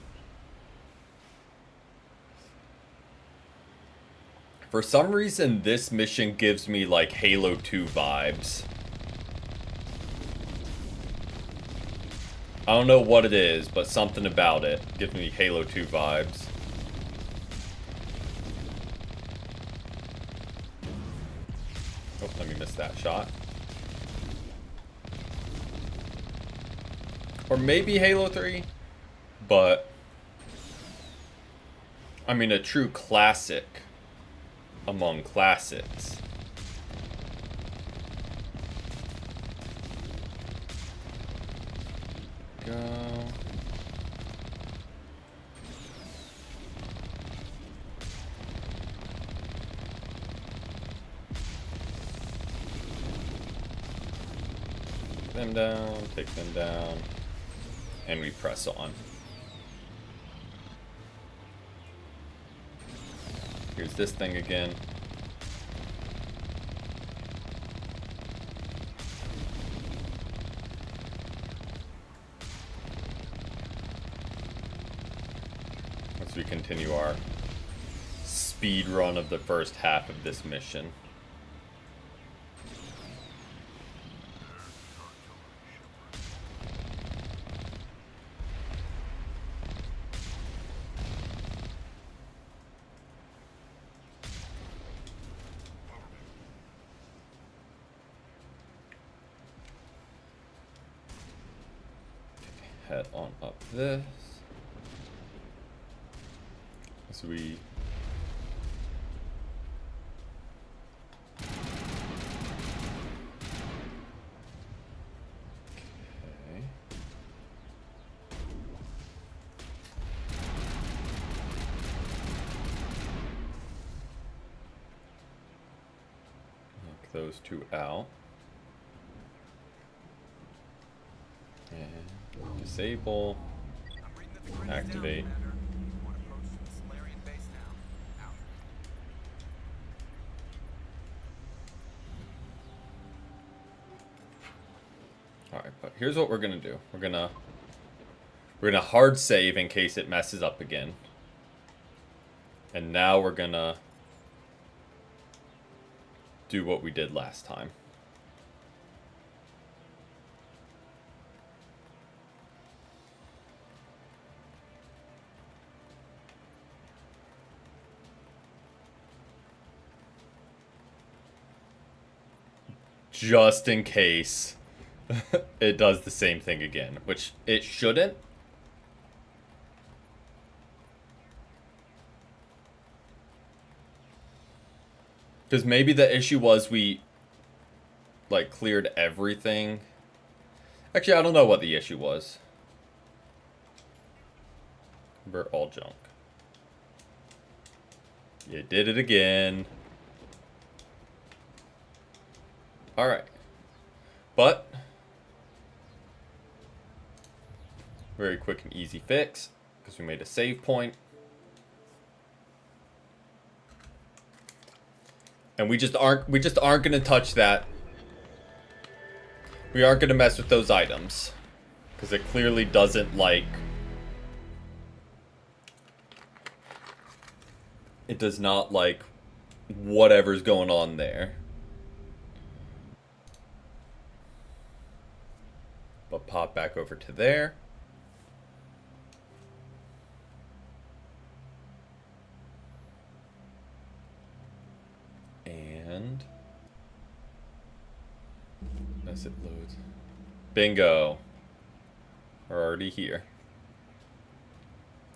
For some reason, this mission gives me, like, Halo 2 vibes. I don't know what it is, but something about it gives me Halo 2 vibes. Oh, let me miss that shot. Or maybe Halo 3, but... I mean, a true classic among classics. Go. Them down, take them down, and we press on. Here's this thing again. As we continue our speed run of the first half of this mission. head on up this. As we knock those two out. And disable. I'm reading that the grid Activate. is down, Commander. On approach to the Solarian base now. Out. Alright, but here's what we're gonna do. We're gonna hard save in case it messes up again. And now we're gonna do what we did last time. Just in case it does the same thing again, which it shouldn't. Because maybe the issue was we, like, cleared everything. Actually, I don't know what the issue was. We're all junk. You did it again. Alright. But very quick and easy fix, because we made a save point. And we just aren't gonna touch that. We aren't gonna mess with those items. Because it clearly doesn't like. It does not like whatever's going on there. But pop back over to there. And as it loads. Bingo. We're already here.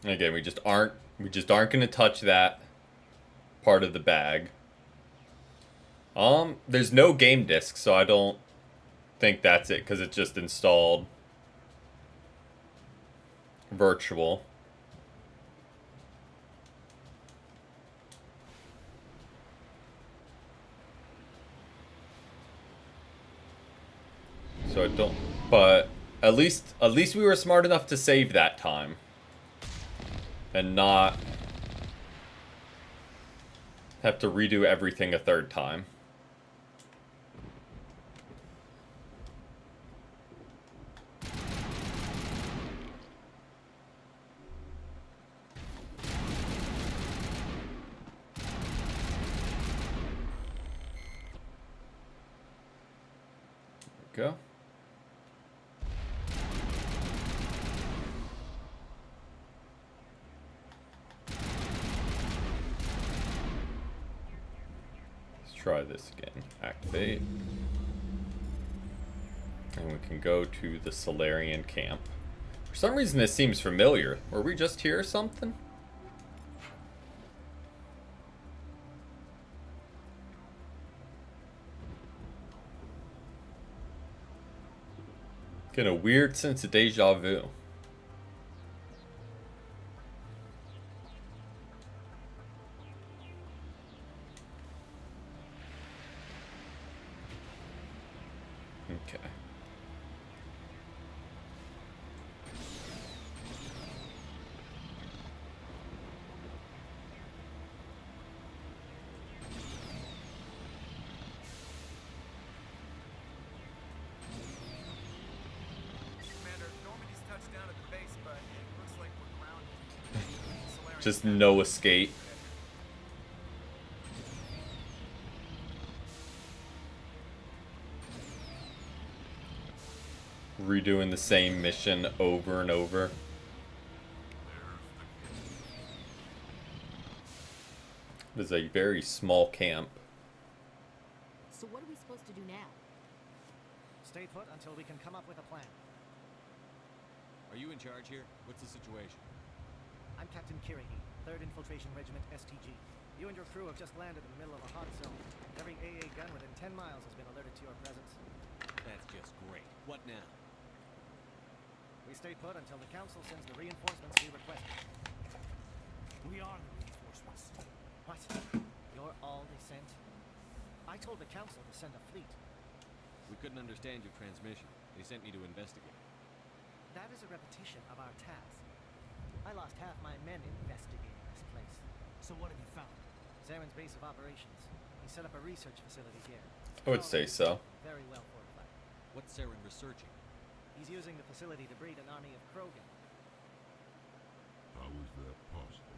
And again, we just aren't gonna touch that part of the bag. There's no game disc, so I don't think that's it, because it's just installed virtual. So I don't, but at least we were smart enough to save that time and not have to redo everything a third time. Go. Let's try this again. Activate. And we can go to the Solarian camp. For some reason this seems familiar. Were we just here or something? Getting a weird sense of deja vu. Okay. Commander, Normandy's touched down at the base, but it looks like we're grounded. Solarian Just no escape. Redoing the same mission over and over. It is a very small camp. So what are we supposed to do now? Stay put until we can come up with a plan. Are you in charge here? What's the situation? I'm Captain Kirrahe, 3rd Infiltration Regiment STG. You and your crew have just landed in the middle of a hot zone. Every AA gun within 10 miles has been alerted to your presence. That's just great. What now? We stay put until the Council sends the reinforcements we requested. We are the reinforcements. What? You're all they sent? I told the Council to send a fleet. We couldn't understand your transmission. They sent me to investigate. That is a repetition of our task. I lost half my men investigating this place. So what have you found? Zaren's base of operations. He set up a research facility here. I would say so. Very well fortified. What's Saren researching? He's using the facility to breed an army of Krogan. How is that possible?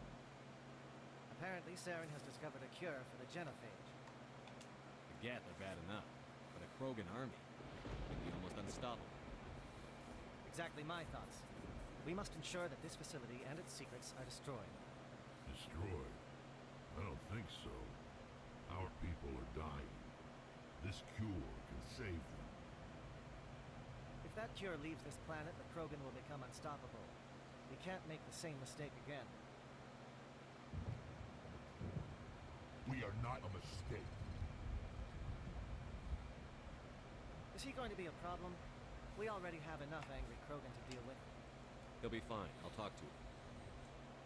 Apparently, Saren has discovered a cure for the genophage. The Geth are bad enough, but a Krogan army would be almost unstoppable. Exactly my thoughts. We must ensure that this facility and its secrets are destroyed. Destroyed? I don't think so. Our people are dying. This cure can save them. If that cure leaves this planet, the Krogan will become unstoppable. We can't make the same mistake again. We are not a mistake. Is he going to be a problem? We already have enough angry Krogan to deal with. He'll be fine. I'll talk to him.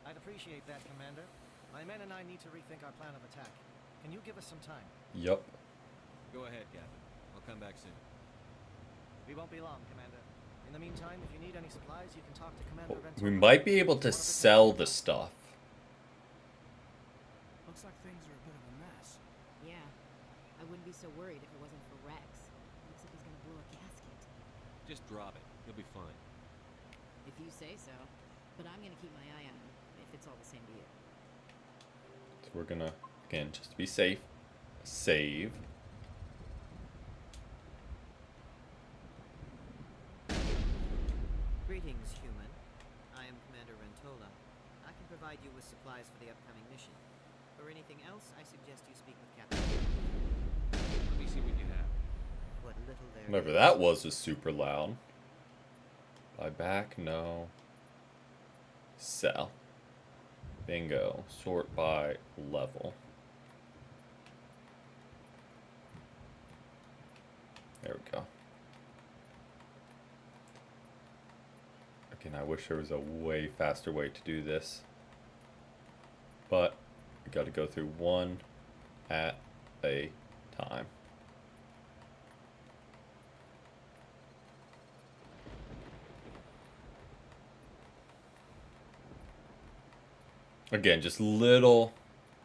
I'd appreciate that, Commander. My men and I need to rethink our plan of attack. Can you give us some time? Yup. Go ahead, Captain. I'll come back soon. We won't be long, Commander. In the meantime, if you need any supplies, you can talk to Commander Renton. We might be able to sell the stuff. Looks like things are a bit of a mess. Yeah. I wouldn't be so worried if it wasn't for Rex. Looks like he's gonna blow a gasket. Just drop it. He'll be fine. If you say so. But I'm gonna keep my eye on him, if it's all the same to you. So we're gonna, again, just to be safe, save. Greetings, human. I am Commander Rentola. I can provide you with supplies for the upcoming mission. For anything else, I suggest you speak with Captain. Let me see what you have. What little there Whatever is. that was super loud. Buy back? No. Sell. Bingo. Sort by level. There we go. Again, I wish there was a way faster way to do this. But we got to go through one at a time. Again, just little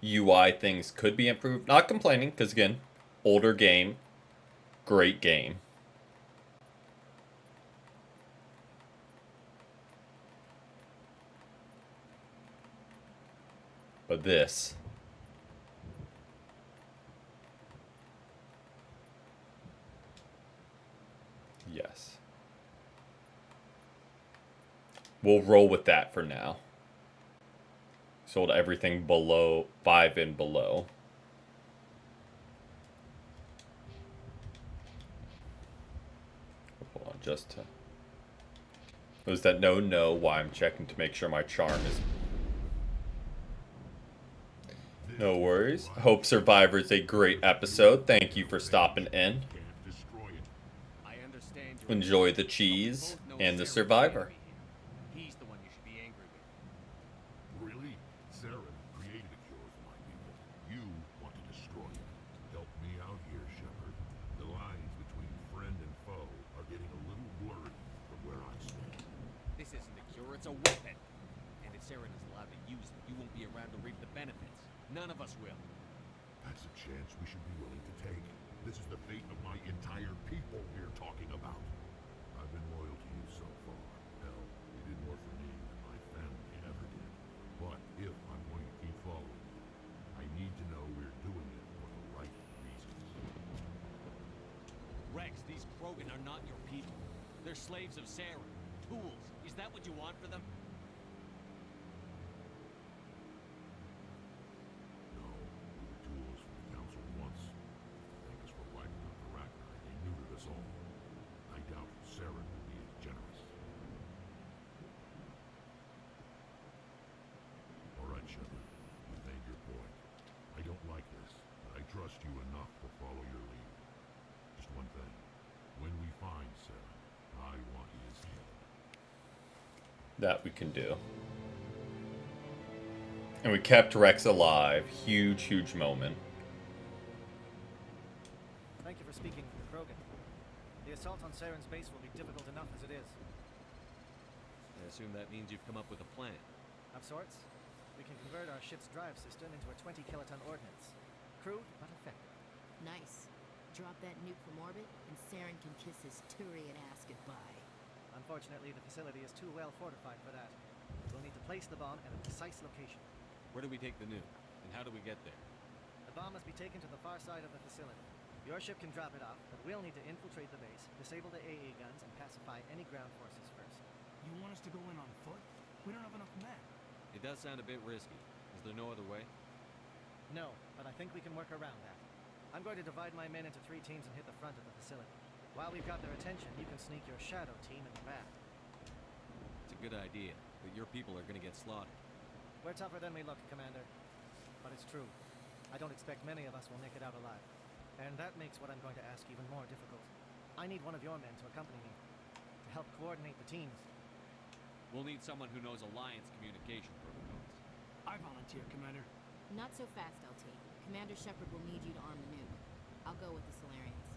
UI things could be improved. Not complaining, because again, older game, great game. But this, yes. We'll roll with that for now. Sold everything below 5 and below. Hold on, just to... Those that know why I'm checking to make sure my charm is... No worries. Hope Survivor's a great episode. Thank you for stopping in. Can't destroy it. I understand your Enjoy the cheese and the Survivor. He's the one you should be angry with. Really? Saren created a cure for my people. You want to destroy it. Help me out here, Shepard. The lines between friend and foe are getting a little blurry from where I stand. This isn't a cure, it's a weapon. And if Saren is allowed to use it, you won't be around to reap the benefits. None of us will. That's a chance we should be willing to take. This is the fate of my entire people we're talking about. I've been loyal to you so far. Hell, you did more for me than my family ever did. But if I'm going to keep following you, I need to know we're doing it for the right reasons. Rex, these Krogan are not your people. They're slaves of Saren. Tools. Is that what you want for them? No, we were tools for the Council once. Thank us for wiping out the Rachni. They neutered us all. I doubt Saren will be as generous. that we can do. And we kept Rex alive. Huge, huge moment. Thank you for speaking with the Krogan. The assault on Saren's base will be difficult enough as it is. I assume that means you've come up with a plan. Of sorts. We can convert our ship's drive system into a 20-kiloton ordnance. Crude, but effective. Nice. Drop that nuke from orbit, and Saren can kiss his Turian ass goodbye. Unfortunately, the facility is too well fortified for that. We'll need to place the bomb at a precise location. Where do we take the nuke? And how do we get there? The bomb must be taken to the far side of the facility. Your ship can drop it off, but we'll need to infiltrate the base, disable the AA guns, and pacify any ground forces first. You want us to go in on foot? We don't have enough men. It does sound a bit risky. Is there no other way? No, but I think we can work around that. I'm going to divide my men into 3 teams and hit the front of the facility. While we've got their attention, you can sneak your shadow team in the back. It's a good idea, but your people are going to get slaughtered. We're tougher than we look, Commander. But it's true. I don't expect many of us will make it out alive. And that makes what I'm going to ask even more difficult. I need one of your men to accompany me, to help coordinate the teams. We'll need someone who knows Alliance communication protocols. I volunteer, Commander. Not so fast, LT. Commander Shepard will need you to arm the nuke. I'll go with the Solarians.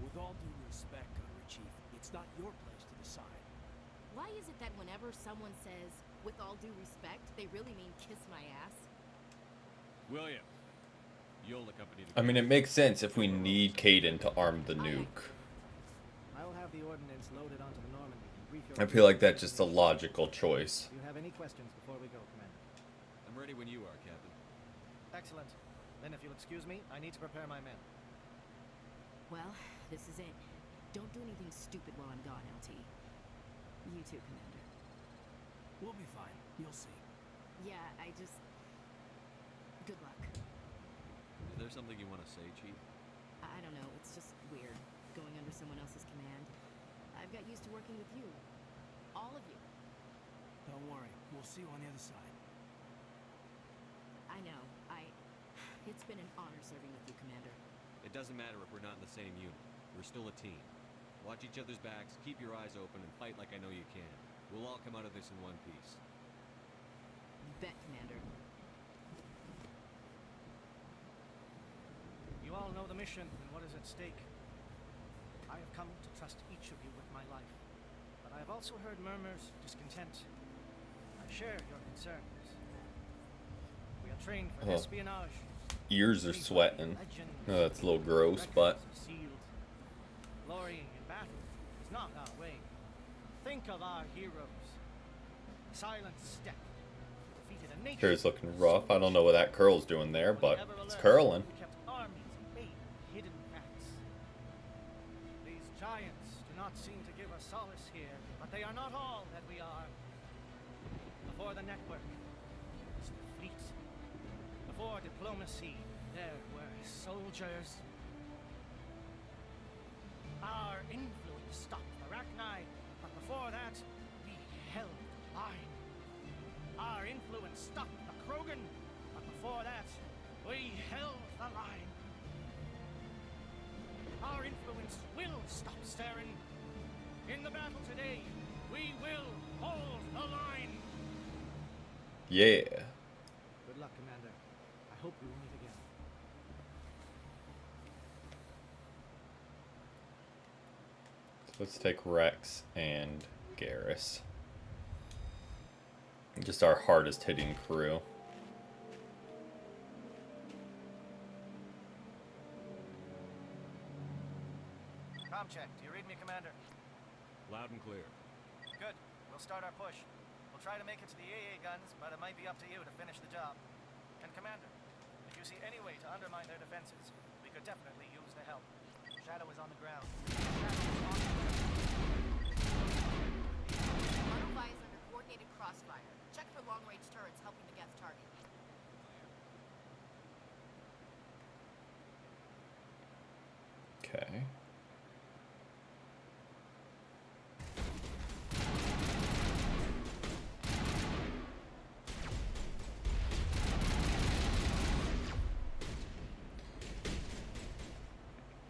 With all due respect, Gunnery Chief, it's not your place to decide. Why is it that whenever someone says, with all due respect, they really mean kiss my ass? William, you'll accompany the... I mean, it makes sense if we need Caden to arm the nuke. I will have the ordnance loaded onto the Normandy and brief your... I feel like that's just a logical choice. Do you have any questions before we go, Commander? I'm ready when you are, Captain. Excellent. Then if you'll excuse me, I need to prepare my men. Well, this is it. Don't do anything stupid while I'm gone, LT. You too, Commander. We'll be fine. You'll see. Yeah, good luck. Is there something you want to say, Chief? I don't know, it's just weird, going under someone else's command. I've got used to working with you. All of you. Don't worry. We'll see you on the other side. I know. It's been an honor serving with you, Commander. It doesn't matter if we're not in the same unit. We're still a team. Watch each other's backs, keep your eyes open, and fight like I know you can. We'll all come out of this in one piece. You bet, Commander. You all know the mission and what is at stake. I have come to trust each of you with my life. But I have also heard murmurs, discontent. I share your concerns. We are trained for espionage. Ears are sweating. Oh, that's a little gross, but... Glorying in battle is not our way. Think of our heroes. Silent Step defeated a nation. Hair's looking rough. I don't know what that curl's doing there, but it's curling. We kept armies at bay, hidden facts. These giants do not seem to give us solace here, but they are not all that we are. Before the network was the fleet. Before diplomacy, there were soldiers. Our influence stopped the Arachni, but before that, we held the line. Our influence stopped the Krogan, but before that, we held the line. Our influence will stop Saren. In the battle today, we will hold the line. Yeah. Good luck, Commander. I hope we will meet again. Let's take Rex and Garrus. Just our hardest hitting crew. Com check. Do you read me, Commander? Loud and clear. Good. We'll start our push. We'll try to make it to the AA guns, but it might be up to you to finish the job. And Commander, if you see any way to undermine their defenses, we could definitely use the help. Shadow is on the ground. Monophi is under coordinated crossfire. Check for long-range turrets helping the Geth target. Okay.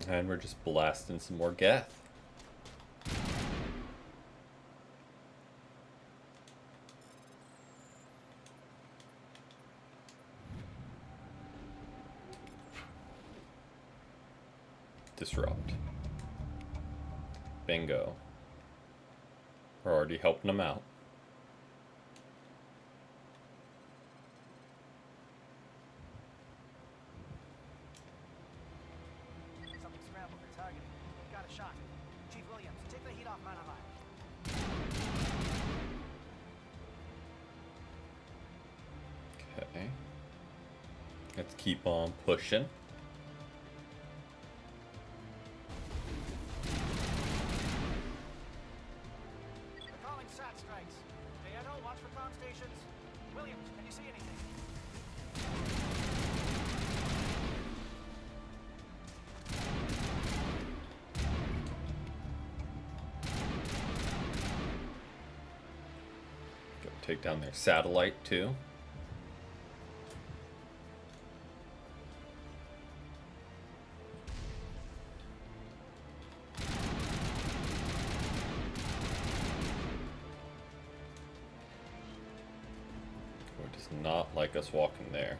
And we're just blasting some more Geth. Disrupt. Bingo. We're already helping them out. Something scrambled for targeting. Got a shot. Chief Williams, take the heat off Manavai. Okay. Let's keep on pushing. Calling SAT strikes. Edo, watch for comm stations. Williams, can you see anything? Go take down their satellite too. Does not like us walking there.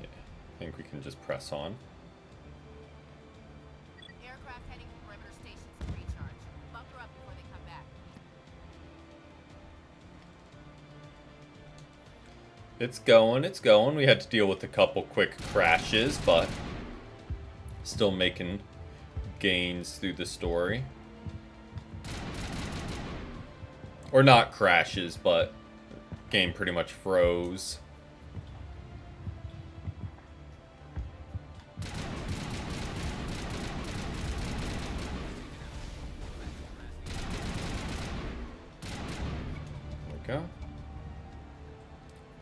Yeah, I think we can just press on. Aircraft heading for perimeter stations to recharge. Bunker up before they come back. It's going. We had to deal with a couple quick crashes, but still making gains through the story. Or not crashes, but game pretty much froze. There we go.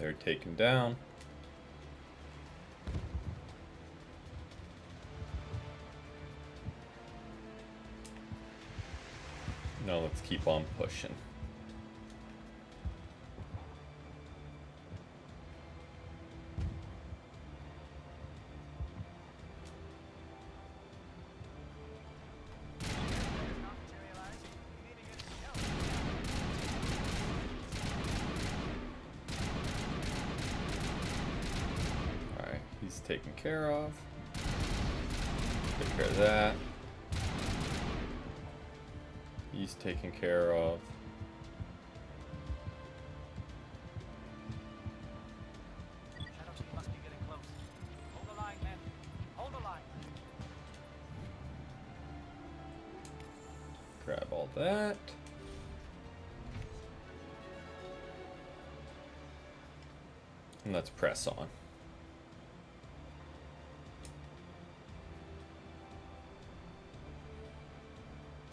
They're taken down. Now let's keep on pushing. Alright, he's taken care of. Take care of that. He's taken care of. Shadow team must be getting close. Hold the line, men. Hold the line. Grab all that. And let's press on.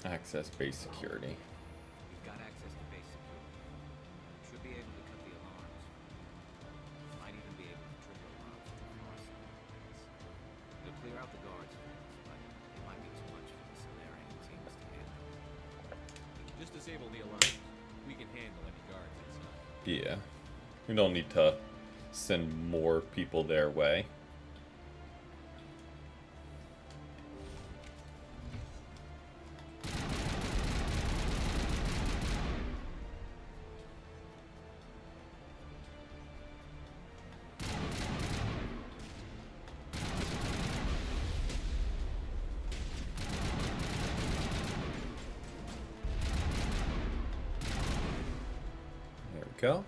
Access base security. We've got access to base security. Should be able to cut the alarms. Might even be able to trigger alarms from the far side of the base. They'll clear out the guards for this, but it might be too much for the Solarian teams to handle. Just disable the alarms. We can handle any guards inside. Yeah. We don't need to send more people their way. There we go.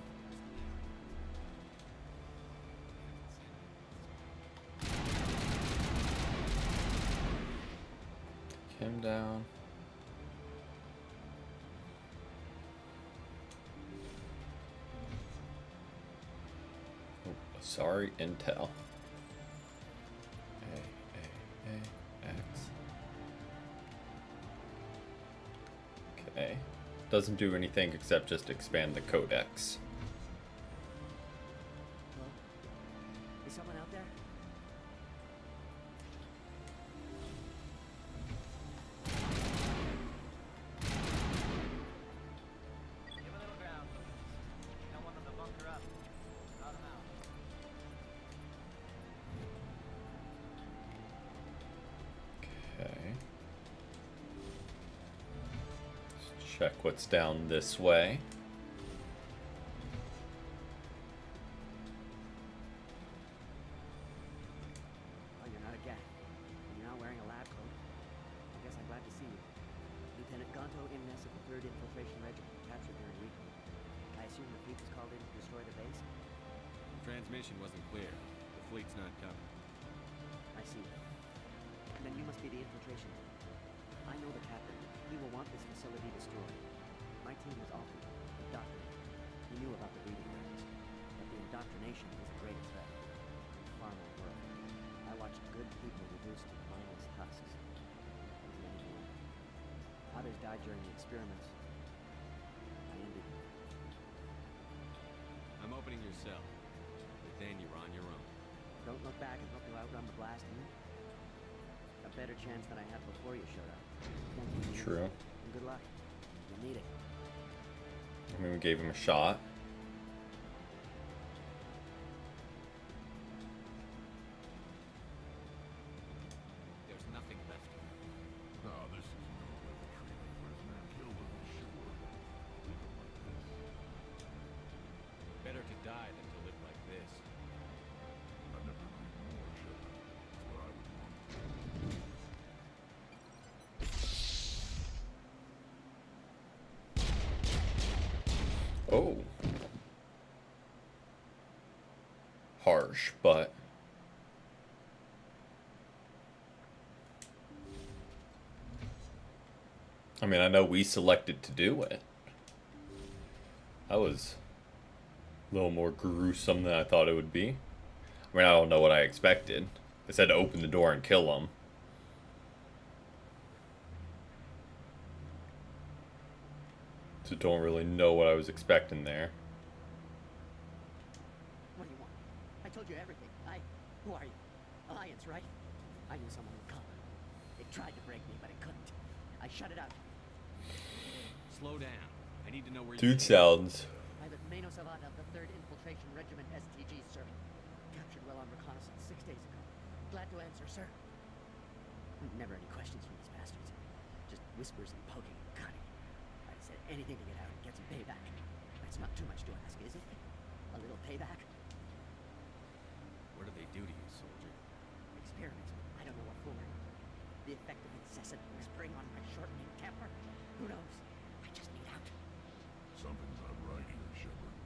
Take him down. Oh, sorry, Intel. A, X. Okay. Doesn't do anything except just expand the codex. Hello? Is someone out there? Give a little ground. Don't want them to bunker up. Crowd them out. Okay. Let's check what's down this way. fleet was called in to destroy the base? The transmission wasn't clear. The fleet's not coming. I see. Then you must be the infiltration team. I know the captain. He will want this facility destroyed. My team was offered indoctrinated. He knew about the breeding grounds. But the indoctrination is a greater threat. Far more work. I watched good people reduced to mindless husks. And many more. Others died during the experiments. I ended them. I'm opening your cell. But then you're on your own. Don't look back and hope you outrun the blast, A better chance than I had before you showed up. Thank you. True. And good luck. You'll need it. I mean, we gave him a shot. There's nothing left here. Oh, this is no weather treatment prisoner. Kill them, sure. Leave them like this. Better to die than to live like this. I've never agreed more, Shepard. It's what I would want. Oh. Harsh, but I mean, I know we selected to do it. That was a little more gruesome than I thought it would be. I mean, I don't know what I expected. It said open the door and kill him. So don't really know what I was expecting there. What do you want? I told you everything. Who are you? Alliance, right? I knew someone would come. It tried to break me, but it couldn't. I shut it out. Slow down. I need to know where Dude sounds Private Mano Savat of the 3rd Infiltration Regiment STG, sir. Captured while on reconnaissance 6 days ago. Glad to answer, sir. Never any questions from these bastards. Just whispers and poking and cutting. I said anything to get out and get some payback. That's not too much to ask, is it? A little payback? What do they do to you, soldier? Experiments. I don't know what for. The effect of incessant whispering on my shortening temper? Who knows? I just need out. Something's not right here, Shepard.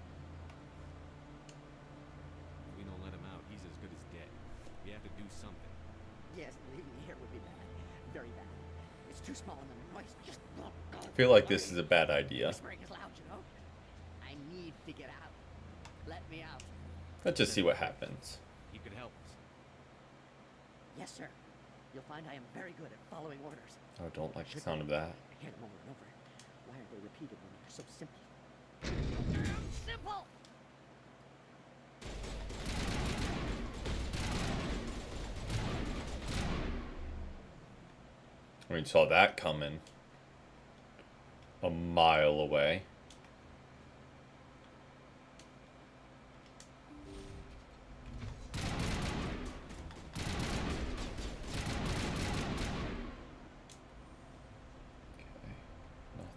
If we don't let him out, he's as good as dead. We have to do something. Yes, leaving me here would be bad. Very bad. It's too small and the noise just... I feel like this is a bad idea. Whispering is loud, you know? I need to get out. Let me out. Let's just see what happens. He could help us. Yes, sir. You'll find I am very good at following orders. I don't like the sound of that. I hear them over and over. Why are they repeated when they're so simple? Simple! I mean, saw that coming a mile away.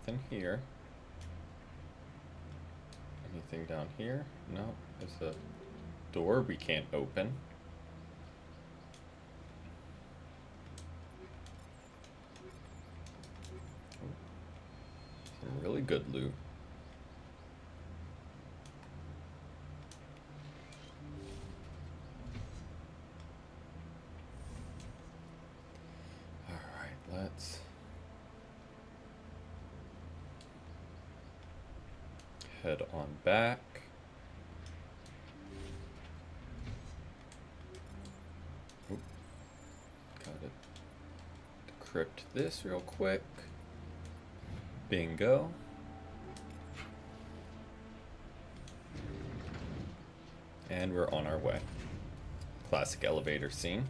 Nothing here. Anything down here? No. There's a door we can't open. Some really good loot. Alright, let's head on back. Oop. Gotta decrypt this real quick. Bingo. And we're on our way. Classic elevator scene.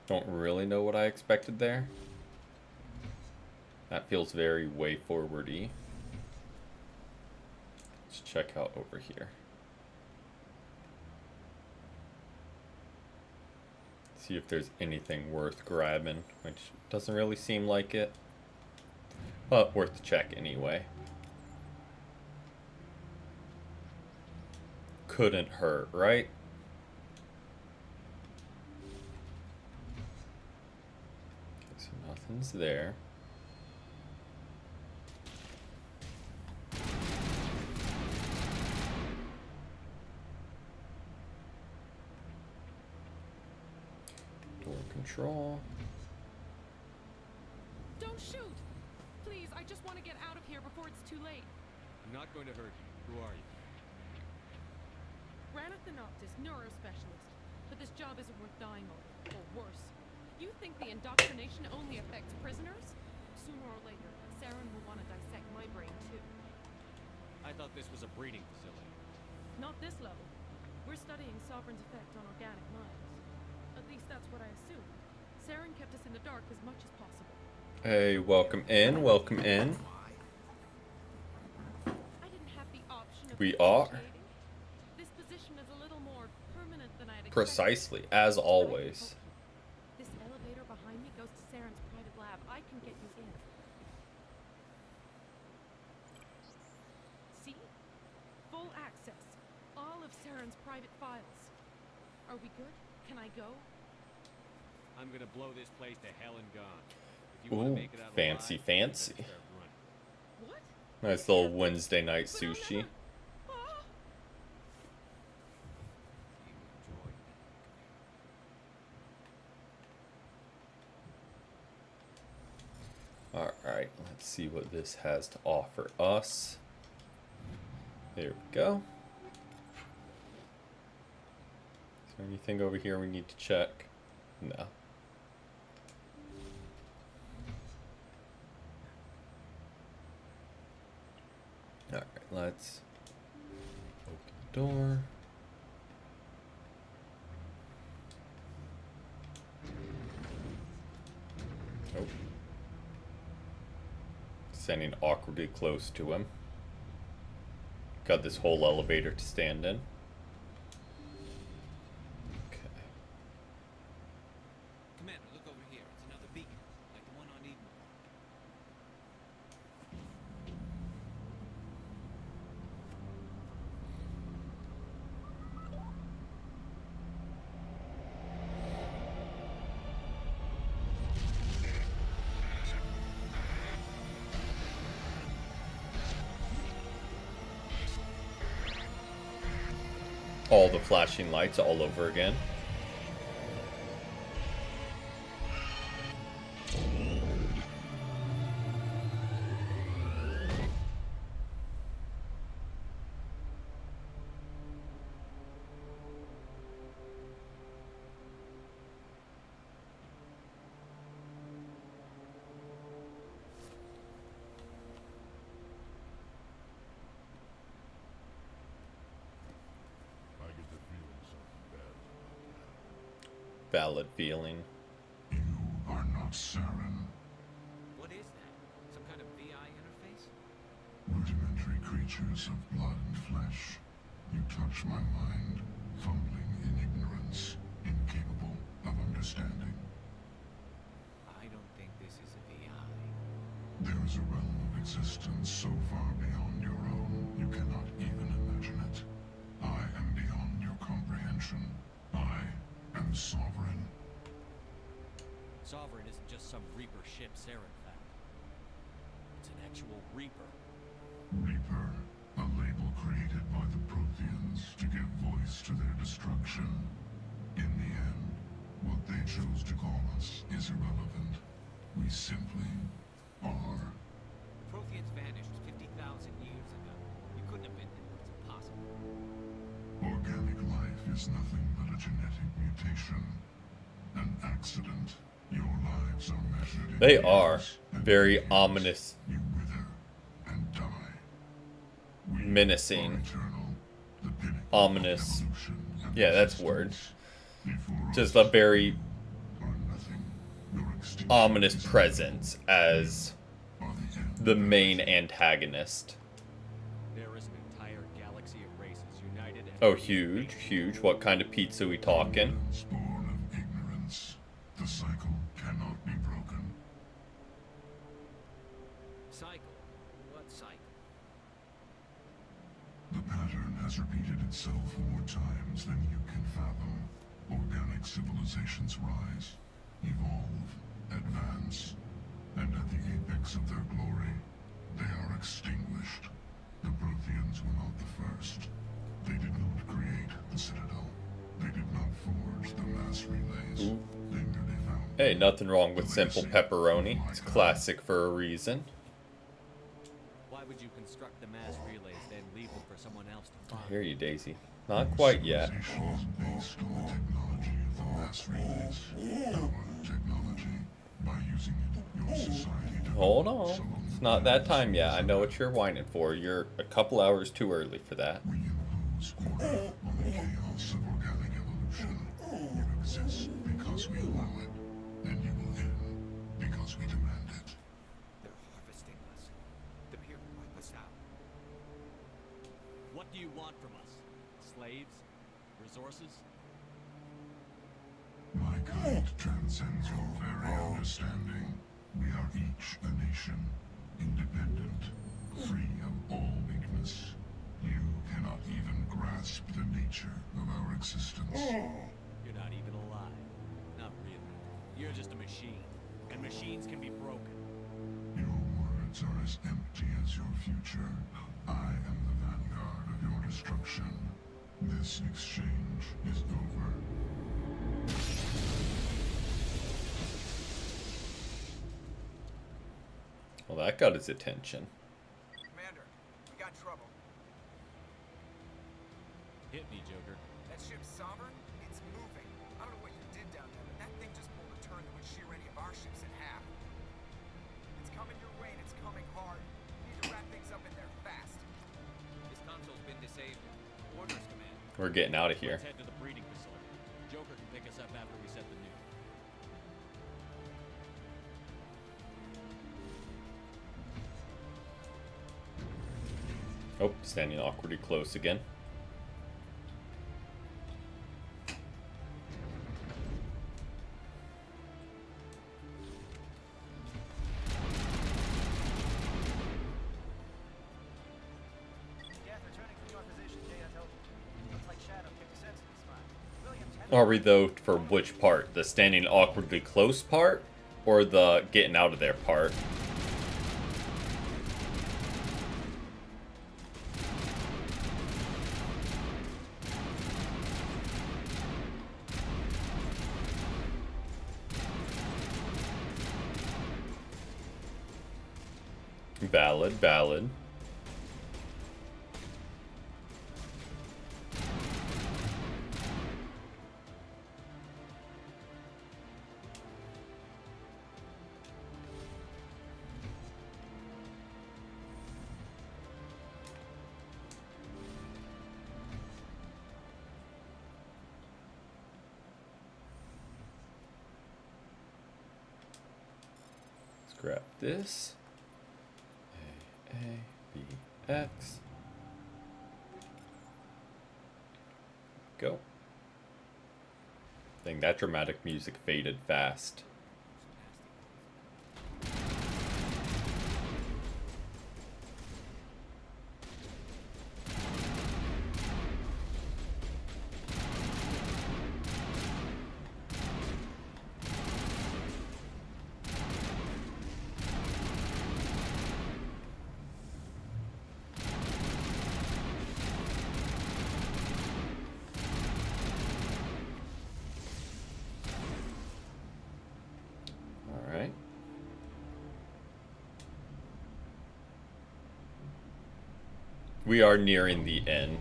Don't really know what I expected there. That feels very way forwardy. Let's check out over here. See if there's anything worth grabbing, which doesn't really seem like it. But worth the check anyway. Couldn't hurt, right? Okay, so nothing's there. Door control. Don't shoot! Please, I just want to get out of here before it's too late. I'm not going to hurt you. Who are you? Raneth the Noctis, neurospecialist. But this job isn't worth dying over, or worse. You think the indoctrination only affects prisoners? Sooner or later, Saren will want to dissect my brain too. I thought this was a breeding facility. Not this level. We're studying Sovereign's effect on organic minds. At least that's what I assume. Saren kept us in the dark as much as possible. Hey, welcome in, welcome in. I didn't have the option of We are. This position is a little more permanent than I'd expected. Precisely, as always. This elevator behind me goes to Saren's private lab. I can get you in. See? Full access. All of Saren's private files. Are we good? Can I go? I'm gonna blow this place to hell and gone. If you wanna Ooh, make it out fancy, alive, fancy. you better start running. What? Nice little Wednesday night sushi. Alright, let's see what this has to offer us. There we go. Is there anything over here we need to check? No. Alright, let's open the door. Oh. Standing awkwardly close to him. Got this whole elevator to stand in. Okay. Commander, look over here. It's another beacon, like the one on Eden. All the flashing lights all over again. I get the feeling something bad is about to happen. Valid feeling. You are not Saren. What is that? Some kind of VI interface? Rudimentary creatures of blood and flesh. You touch my mind, fumbling in ignorance, incapable of understanding. I don't think this is a VI. There is a realm of existence so far beyond your own, you cannot even imagine it. I am beyond your comprehension. I am sovereign. Sovereign isn't just some Reaper ship Saren found. It's an actual Reaper. Reaper, a label created by the Protheans to give voice to their destruction. In the end, what they chose to call us is irrelevant. We simply are. The Protheans vanished 50,000 years ago. You couldn't have been there. It's impossible. Organic life is nothing but a genetic mutation. An accident. Your lives are measured in They are years and very years. ominous, You wither and die. We menacing, are eternal, the pinnacle of ominous. evolution and Yeah, that's existence. word. Before Just us a very are nothing. Your extinction ominous is presence as our the main antagonist. There is an entire galaxy of races united and Oh, huge, huge. What kind of pizza we talking? Born of ignorance, the cycle cannot be broken. cycle. What cycle? The pattern has repeated itself more times than you can fathom. Organic civilizations rise, evolve, advance, and at the apex of their glory, they are extinguished. The Protheans were not the first. They did not create the Citadel. They did not forge the mass relays. They merely found... Hey, nothing wrong with simple pepperoni. It's classic for a reason. Why would you construct the mass relays, then leave them for someone else to I find? hear you, Daisy. Not quite yet. Civilization is based on the technology of the mass relays. Our technology, by using it, your society developed Hold on. It's not that time yet. I know what you're whining for. You're a couple hours too early for that. We impose order on the chaos of organic evolution. You exist because we allow it, and you will end because we demand it. They're harvesting us. They're here to wipe us out. What do you want from us? Slaves? Resources? My kind transcends your very understanding. We are each a nation, independent, free of all weakness. You cannot even grasp the nature of our existence. You're not even alive. Not really. You're just a machine. And machines can be broken. Your words are as empty as your future. I am the vanguard of your destruction. This exchange is over. Well, that got his attention. Commander, we got trouble. Hit me, Joker. That ship Sovereign, it's moving. I don't know what you did down there, but that thing just pulled a turn that would shear any of our ships in half. It's coming your way and it's coming hard. You need to wrap things up in there fast. This console's been disabled. Orders, Command. We're getting out of here. Let's head to the breeding facility. Joker can pick us up after we set the nuke. Oh, standing awkwardly close again. Geth, returning from your position, J.I. Looks like Shadow kicked a sense in the spine. Williams headed Are we though for which part? The standing awkwardly close part? Or the getting out of there part? Valid, valid. Let's grab this. A, B, X. Go. Dang, that dramatic music faded fast. Alright. We are nearing the end.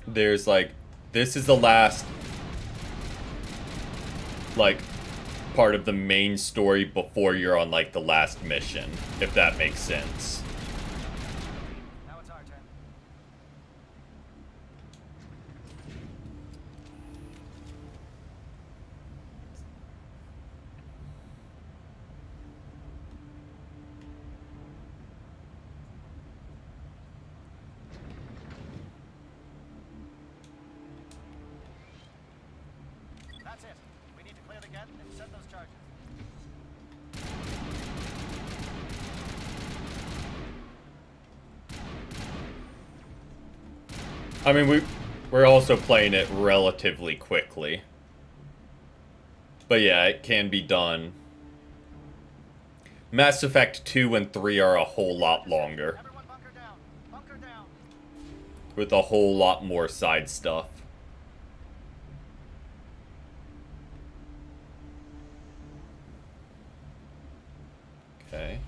There's like, this is the last, like, part of the main story before you're on like the last mission, if that makes sense. Now it's our turn. it. We need to clear the gate and set those charges. I mean, we're also playing it relatively quickly. But yeah, it can be done. Mass Effect 2 and 3 are a whole lot longer. Everyone bunker down. Bunker down. With a whole lot more side stuff. Okay.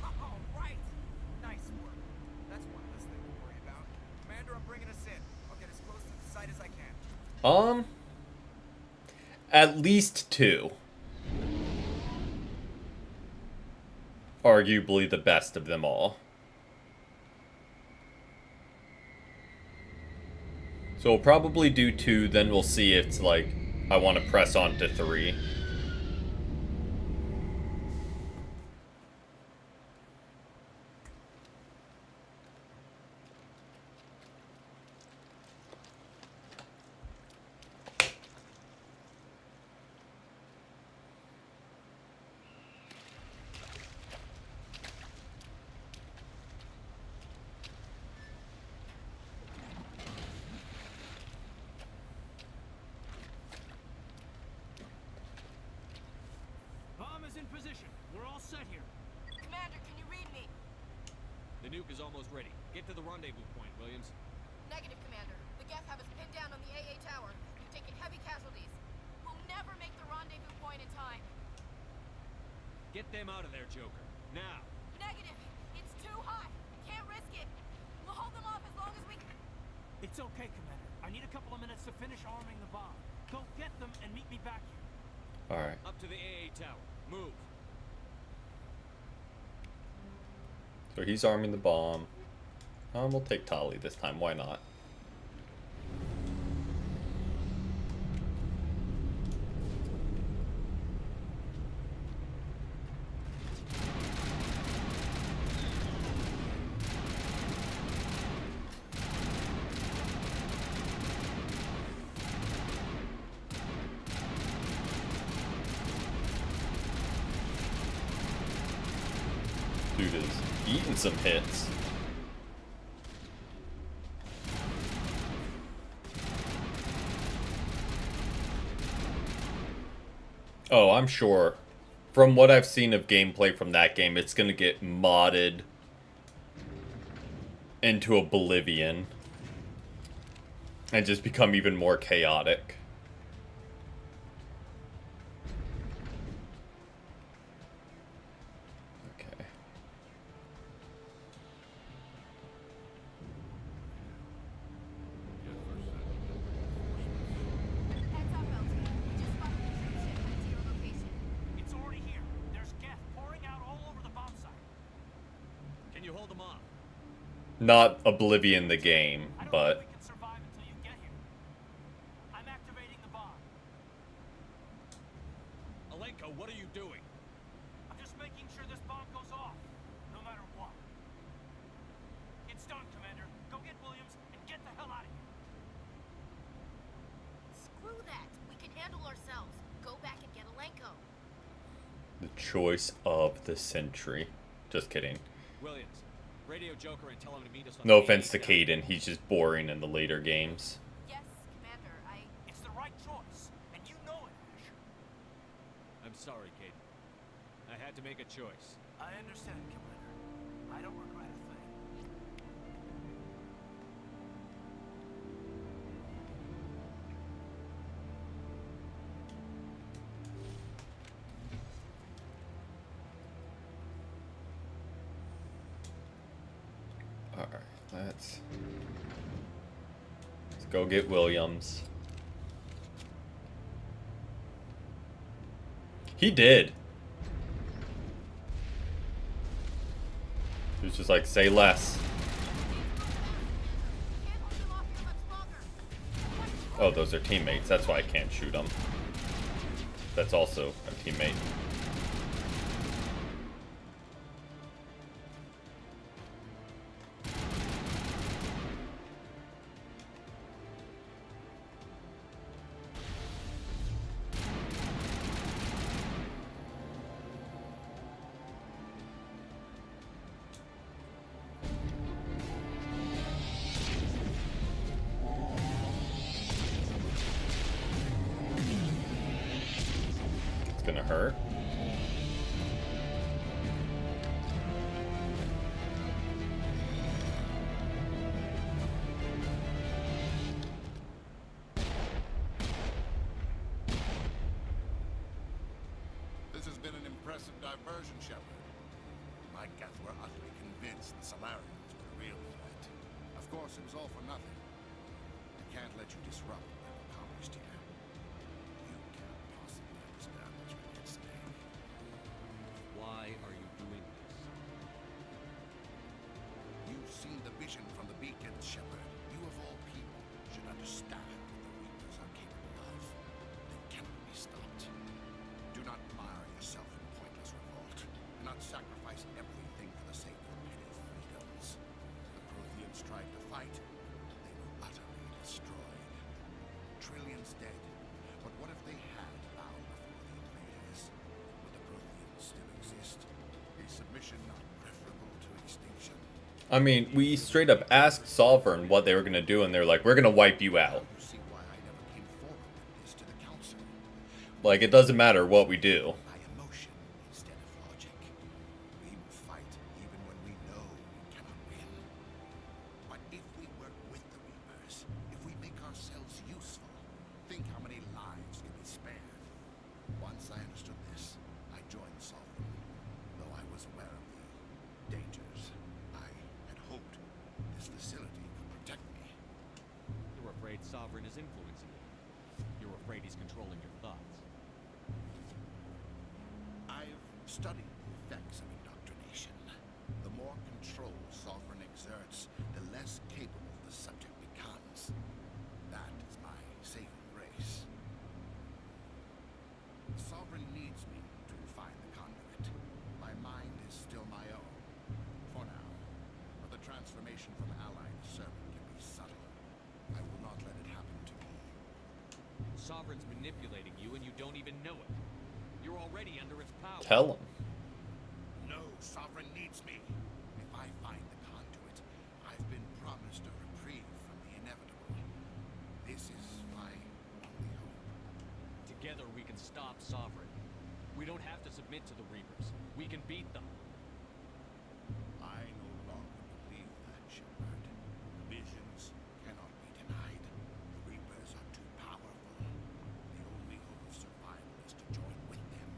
All right. Nice work. That's one less thing to worry about. Commander, I'm bringing us in. I'll get as close to the site as I can. At least 2. Arguably the best of them all. So we'll probably do 2, then we'll see if it's like I want to press on to 3. Bomb is in position. We're all set here. Commander, can you read me? The nuke is almost ready. Get to the rendezvous point, Williams. Negative, Commander. The Geth have us pinned down on the AA tower. We've taken heavy casualties. We'll never make the rendezvous point in time. Get them out of there, Joker. Now. Negative. It's too hot. Can't risk it. We'll hold them off as long as we can. It's okay, Commander. I need a couple of minutes to finish arming the bomb. Go get them and meet me back here. Alright. Up to the AA tower. Move. So he's arming the bomb. We'll take Tali this time. Why not? Dude is eating some hits. Oh, I'm sure. From what I've seen of gameplay from that game, it's gonna get modded into oblivion. And just become even more chaotic. Okay. Heads up, LT. We just spotted a ship headed to your location. It's already here. There's gas pouring out all over the bomb site. Can you hold them off? Not Oblivion the game, I don't but... think we can survive until you get here. I'm activating the bomb. Alenko, what are you doing? I'm just making sure this bomb goes off, no matter what. It's done, Commander. Go get Williams and get the hell out of here. Screw that. We can handle ourselves. Go back and get Alenko. The choice of the century. Just kidding. Williams, radio Joker and tell him to meet us on No the offense to AA Caden, he's just boring in the later games. Yes, Commander. It's the right choice, and you know it, Ash. I'm sorry, Caden. I had to make a choice. I understand, Commander. I don't regret a thing. Alright, let's go get Williams. He did. He was just like, say less. Can't hold them off here much longer. Oh, those are teammates. That's why I can't shoot them. That's also a teammate. gonna hurt. This has been an impressive diversion, Shepard. My Geth were utterly convinced the Solarians were the real threat. Of course, it was all for nothing. I can't let you disrupt what I've accomplished here. You can't possibly understand what's really at stake. Why are you doing this? You've seen the vision from the beacons, Shepard. You of all people should understand what the Reapers are capable of. They cannot be stopped. Do not mire yourself in pointless revolt. Do not sacrifice everything for the sake of petty freedoms. The Protheans tried to fight. They were utterly destroyed. Trillions dead. But what if they had bowed before the invaders? Would the Protheans still exist? Is submission not preferable to extinction? I mean, we straight up asked Sovereign what they were gonna do, and they're like, we're gonna wipe you out. You see why I never came forward with this to the Council. Like, it doesn't matter what we do. By emotion instead of logic. We will fight even when we know we cannot win. But if we work with the Reapers, if we make ourselves useful, think how many lives can be spared. Once I understood this, I joined Sovereign. Though I was aware of the dangers, I had hoped this facility could protect me. You're afraid Sovereign is influencing you. You're afraid he's controlling your thoughts. I've studied the effects of indoctrination. The more control Sovereign exerts, the less capable the subject becomes. That is my saving grace. Sovereign needs me to refine the conduit. My mind is still my own, for now. But the transformation from ally to servant can be subtle. I will not let it happen to me. Sovereign's manipulating you and you don't even know it. You're already under its power. Tell him. No, Sovereign needs me. If I find the conduit, I've been promised a reprieve from the inevitable. This is my only hope. Together we can stop Sovereign. We don't have to submit to the Reapers. We can beat them. I no longer believe that, Shepard. The visions cannot be denied. The Reapers are too powerful. The only hope of survival is to join with them.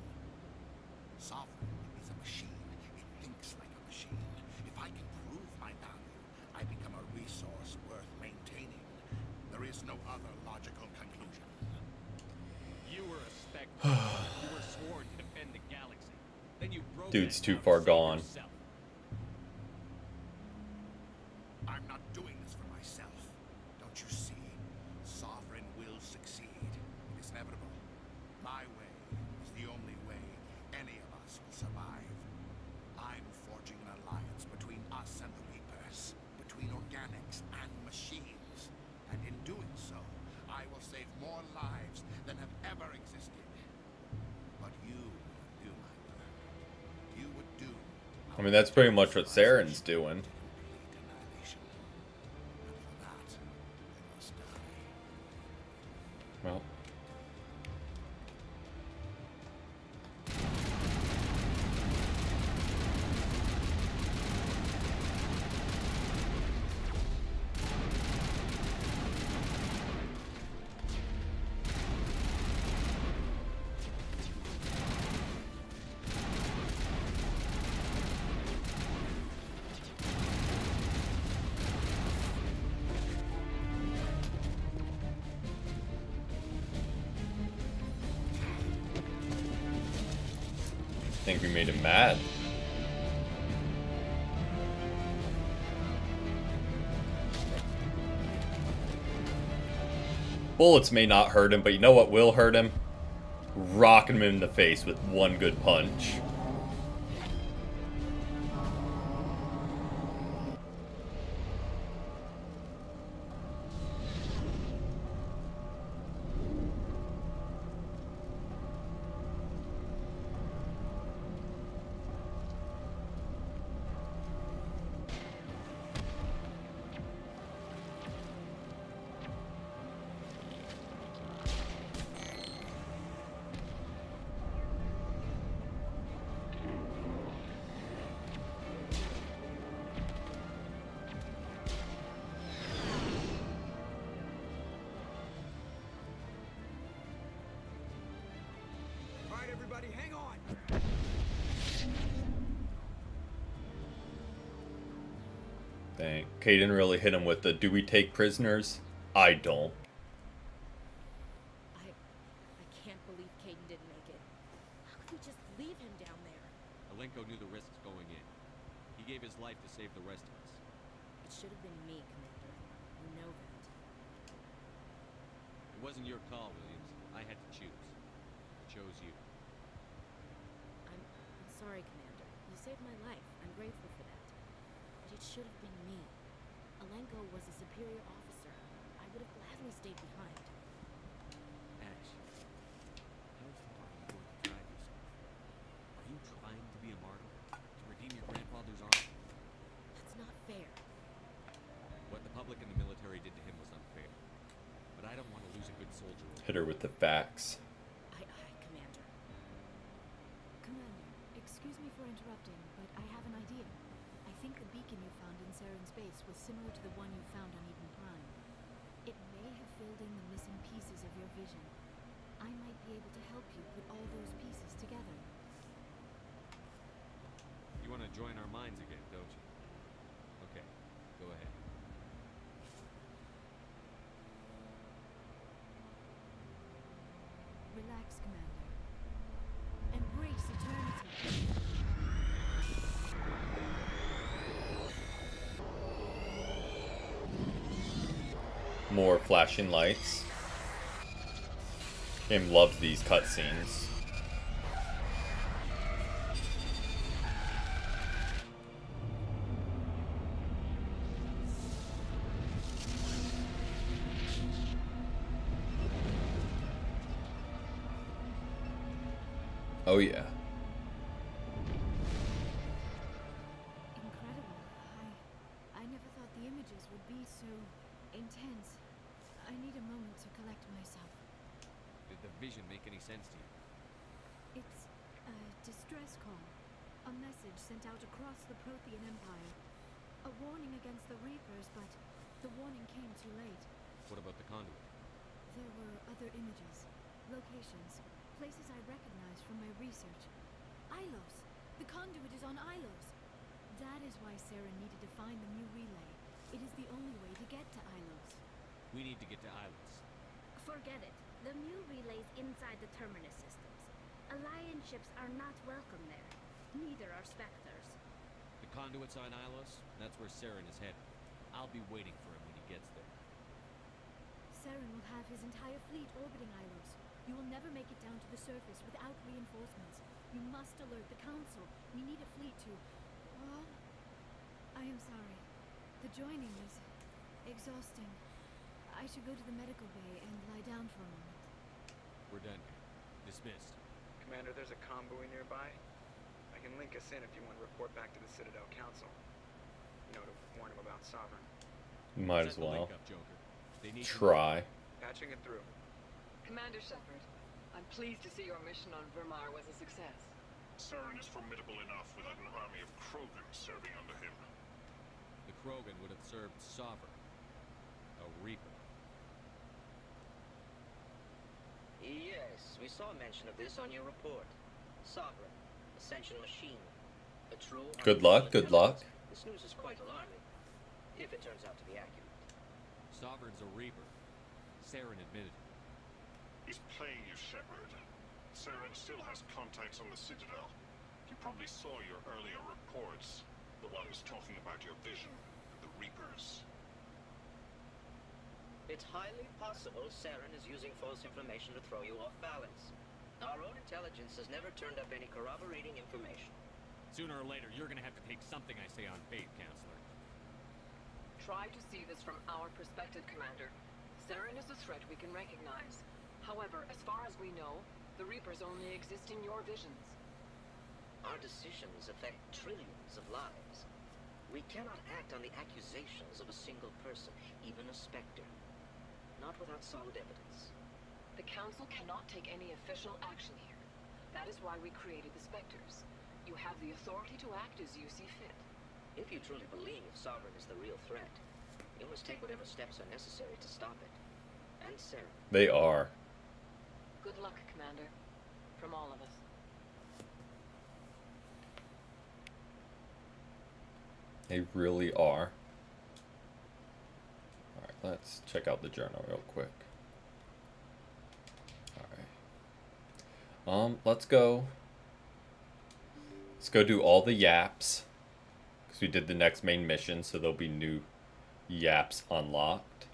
Sovereign is a machine. It thinks like a machine. If I can prove my value, I become a resource worth maintaining. There is no other logical conclusion. You were a spectre. You were sworn to defend the galaxy. Then you broke Dude's that too vow to far save gone. yourself. I'm not doing this for myself. Don't you see? Sovereign will succeed. It is inevitable. My way is the only way any of us will survive. I'm forging an alliance between us and the Reapers, between organics and machines. And in doing so, I will save more lives than have ever existed. But you would do my work. You would do. I mean, that's pretty much what Saren's doing. Complete annihilation. And for that, I must die. Well, I think we made him mad. Bullets may not hurt him, but you know what will hurt him? Rocking him in the face with one good punch. everybody, hang on! Dang. Caden really hit him with the, do we take prisoners? I don't. I can't believe Caden didn't make it. How could we just leave him down there? Alenko knew the risks going in. He gave his life to save the rest of us. It should have been me, Commander. You know that. It wasn't your call, Williams. I had to choose. I chose you. I'm sorry, Commander. You saved my life. I'm grateful for that. But it should have been me. Alenko was a superior officer. I would have gladly stayed behind. Ash, how far are you going to drive yourself? Are you trying to be a martyr? To redeem your grandfather's honor? That's not fair. What the public and the military did to him was unfair. But I don't want to lose a good soldier. Hit her with the facts. Commander. Commander, excuse me for interrupting, but I have an idea. I think the beacon you found in Saren's base was similar to the one you found on Eden Prime. It may have filled in the missing pieces of your vision. I might be able to help you put all those pieces together. You want to join our minds again, don't you? Okay, go ahead. Relax, Commander. Embrace eternity. More flashing lights. Game loves these cutscenes. Oh yeah. Incredible. I never thought the images would be so intense. I need a moment to collect myself. Did the vision make any sense to you? It's a distress call. A message sent out across the Prothean Empire. A warning against the Reapers, but the warning came too late. What about the conduit? There were other images, locations, places I recognized from my research. Ilos! The conduit is on Ilos! That is why Saren needed to find the new relay. It is the only way to get to Ilos. We need to get to Ilos. Forget it. The new relay's inside the terminus systems. Alliance ships are not welcome there. Neither are Spectres. The conduit's on Ilos. That's where Saren is headed. I'll be waiting for him when he gets there. Saren will have his entire fleet orbiting Ilos. You will never make it down to the surface without reinforcements. You must alert the Council. We need a fleet to... Well, I am sorry. The joining is exhausting. I should go to the medical bay and lie down for a moment. We're done here. Dismissed. Commander, there's a convoy nearby. I can link us in if you want to report back to the Citadel Council. You know, to warn them about Sovereign. Might as Set the well. link up, Joker. They need Try. Patching it through. Commander Shepard, I'm pleased to see your mission on Vermar was a success. Saren is formidable enough without an army of Krogan serving under him. The Krogan would have served Sovereign. A Reaper. Yes, we saw mention of this on your report. Sovereign, Ascension machine. A true... Good luck, good luck. This news is quite alarming, if it turns out to be accurate. Sovereign's a Reaper. Saren admitted it. He's playing you, Shepard. Saren still has contacts on the Citadel. You probably saw your earlier reports. The ones talking about your vision, the Reapers. It's highly possible Saren is using false information to throw you off balance. Our own intelligence has never turned up any corroborating information. Sooner or later, you're gonna have to take something I say on faith, Counselor. Try to see this from our perspective, Commander. Saren is a threat we can recognize. However, as far as we know, the Reapers only exist in your visions. Our decisions affect trillions of lives. We cannot act on the accusations of a single person, even a Spectre. Not without solid evidence. The Council cannot take any official action here. That is why we created the Spectres. You have the authority to act as you see fit. If you truly believe Sovereign is the real threat, you must take whatever steps are necessary to stop it. And Saren. They are. Good luck, Commander. From all of us. They really are. Alright, let's check out the journal real quick. Alright. Let's go. Let's go do all the yaps. Because we did the next main mission, so there'll be new yaps unlocked.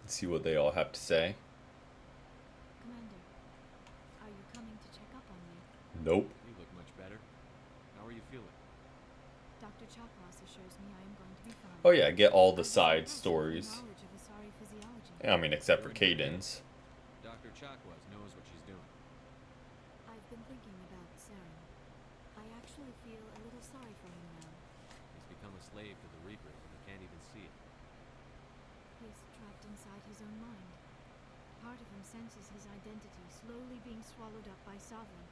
Let's see what they all have to say. Commander, are you coming to check up on me? Nope. You look much better. How are you feeling? Dr. Chakwas assures me I am going to be fine. Oh yeah, get all the side stories. Knowledge of Asari physiology. I mean, except for Cadence. Dr. Chakwas knows what she's doing. I've been thinking about Saren. I actually feel a little sorry for him now. He's become a slave to the Reaper and he can't even see it. He is trapped inside his own mind. Part of him senses his identity slowly being swallowed up by Sovereign,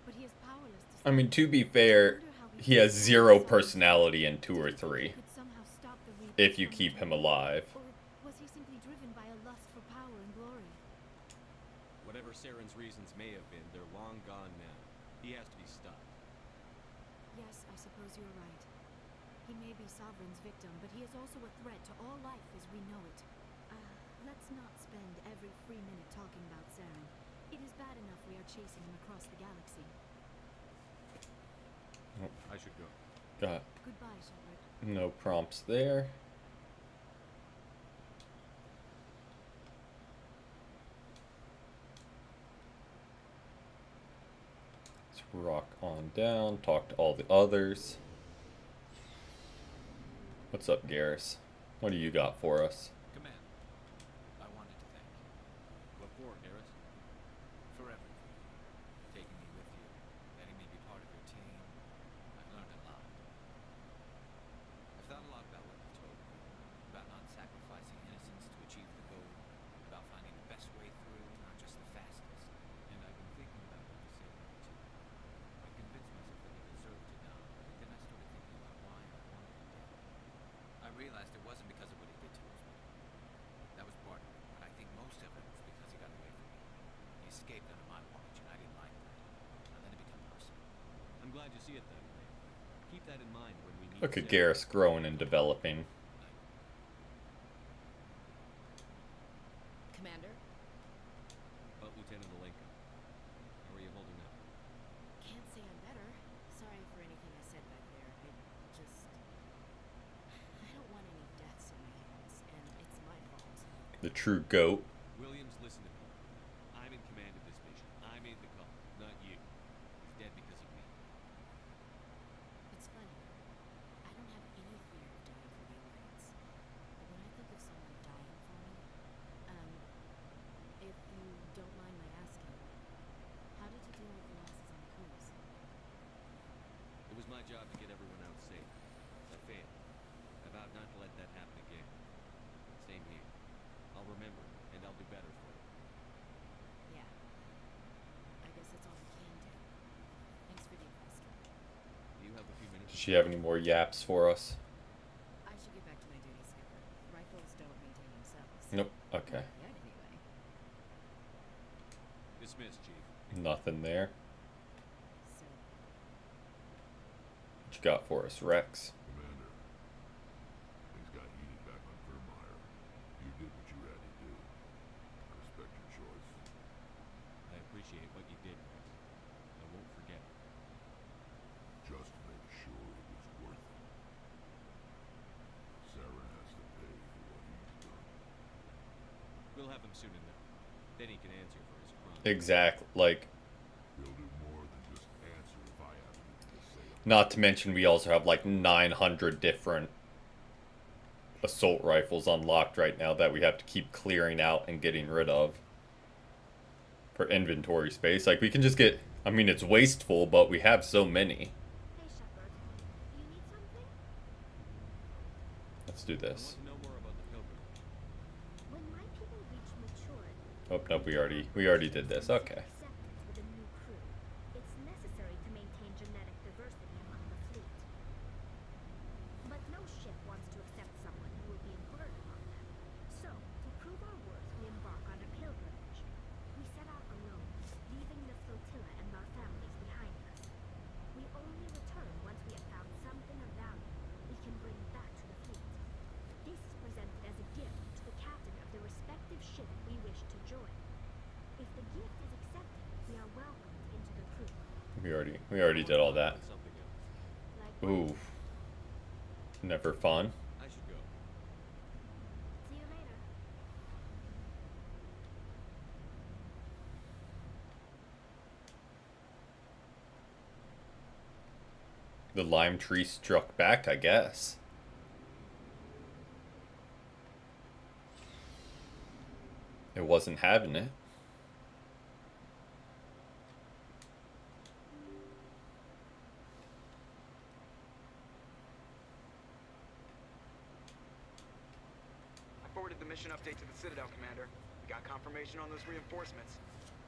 but he is powerless to I mean, to be fair, he has 0 personality in 2 or 3. could somehow stop the Reaper If you from keep him returning. alive. Or was he simply driven by a lust for power and glory? Whatever Saren's reasons may have been, they're long gone now. He has to be stopped. Yes, I suppose you're right. He may be Sovereign's victim, but he is also a threat to all life as we know it. Let's not spend every free minute talking about Saren. It is bad enough we are chasing him across the galaxy. I should go. Got Goodbye, Shepard. no prompts there. Let's rock on down, talk to all the others. What's up, Garrus? What do you got for us? Command, I wanted to thank you What for, Garrus? for everything. Taking me with you, letting me be part of your team. I've learned a lot. I've thought a lot about what you told me, about not sacrificing innocence to achieve the goal, about finding the best way through, not just the fastest. And I've been thinking about what you said too. I convinced myself that I deserved to die, but then I started thinking about why I wanted him dead. I realized it wasn't because of what he did to those people. That was part of it, but I think most of it was because he got away from me. He escaped under my watch, and I didn't like that. And then it became personal. I'm glad you see it that way. Keep that in mind when we meet. Look at Saren. Garrus growing and developing. Commander? But Lieutenant Alenka, how are you holding up? Can't say I'm better. Sorry for anything I said back there. I don't want any deaths on my hands, and it's my fault. The true GOAT. Williams, listen to me. I'm in command of this mission. I made the call, not you. He's dead because of me. It's funny. I don't have any fear of dying for the Alliance. But when I think of someone dying for me, if you don't mind my asking, how did you deal with the losses on the cruise? It was my job to get everyone out safe. I failed. I vowed not to let that happen again. Same here. I'll remember, and I'll do better for you. Yeah. I guess that's all I can do. Thanks for the advice, Captain. Do you have a few minutes? Does she have any more yaps for us? I should get back to my duty, Skipper. Rifles don't maintain themselves. Nope. Okay. Not yet, anyway. Dismissed, Chief. Nothing there. So, What you got for us, Rex? Commander, things got heated back on Vermeer. You did what you had to do. I respect your choice. I appreciate what you did, Rex. I won't forget it. Just make sure it was worth it. Saren has to pay for what he's done. We'll have him soon enough. Then he can answer for his crime. Exact. Like, He'll do more than just answer if I have anything to say. not to mention we also have like 900 different assault rifles unlocked right now that we have to keep clearing out and getting rid of for inventory space. Like, we can just get, I mean, it's wasteful, but we have so many. Hey, Shepard. You need something? Let's do I this. want to know more about the pilgrim. When my people reach maturity, Oh, no, we already did this. Okay. acceptance with a new crew, it's necessary to maintain genetic diversity among the fleet. But no ship wants to accept someone who will We already did all that. Ooh. Never fun. I should go. See you later. The lime tree struck back, I guess. It wasn't having it. I forwarded the mission update to the Citadel, Commander. We got confirmation on those reinforcements.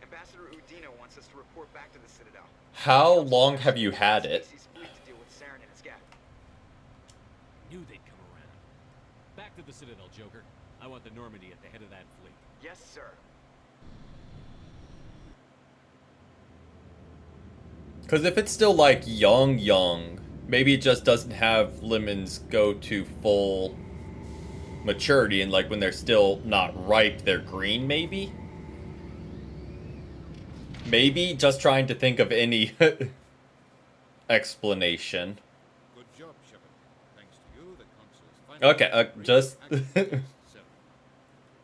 Ambassador Udina wants us to report back to the Citadel. How long have you had it? Fleet to deal with Saren and his gap. Knew they'd come around. Back to the Citadel, Joker. I want the Normandy at the head of that fleet. Yes, sir. Because if it's still like young, maybe it just doesn't have lemons go to full maturity, and like when they're still not ripe, they're green, maybe? Maybe just trying to think of any explanation. Good job, Shepard. Thanks to you, the Council's Okay, just... The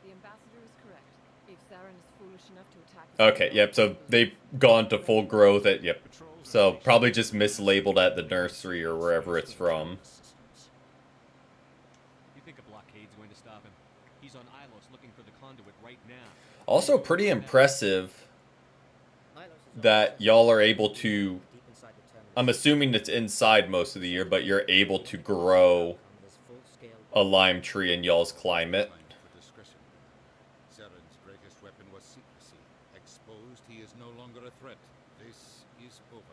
ambassador is correct. If Saren is foolish enough to attack Okay, yep, so they've gone to full growth at, yep. So probably just mislabeled at the nursery or wherever it's from. You think a blockade's going to stop him? He's on Ilos looking for the conduit right now. Also pretty impressive that y'all are able to, I'm assuming it's inside most of the year, but you're able to grow a lime tree in y'all's climate. Saren's greatest weapon was secrecy. Exposed, he is no longer a threat. This is over.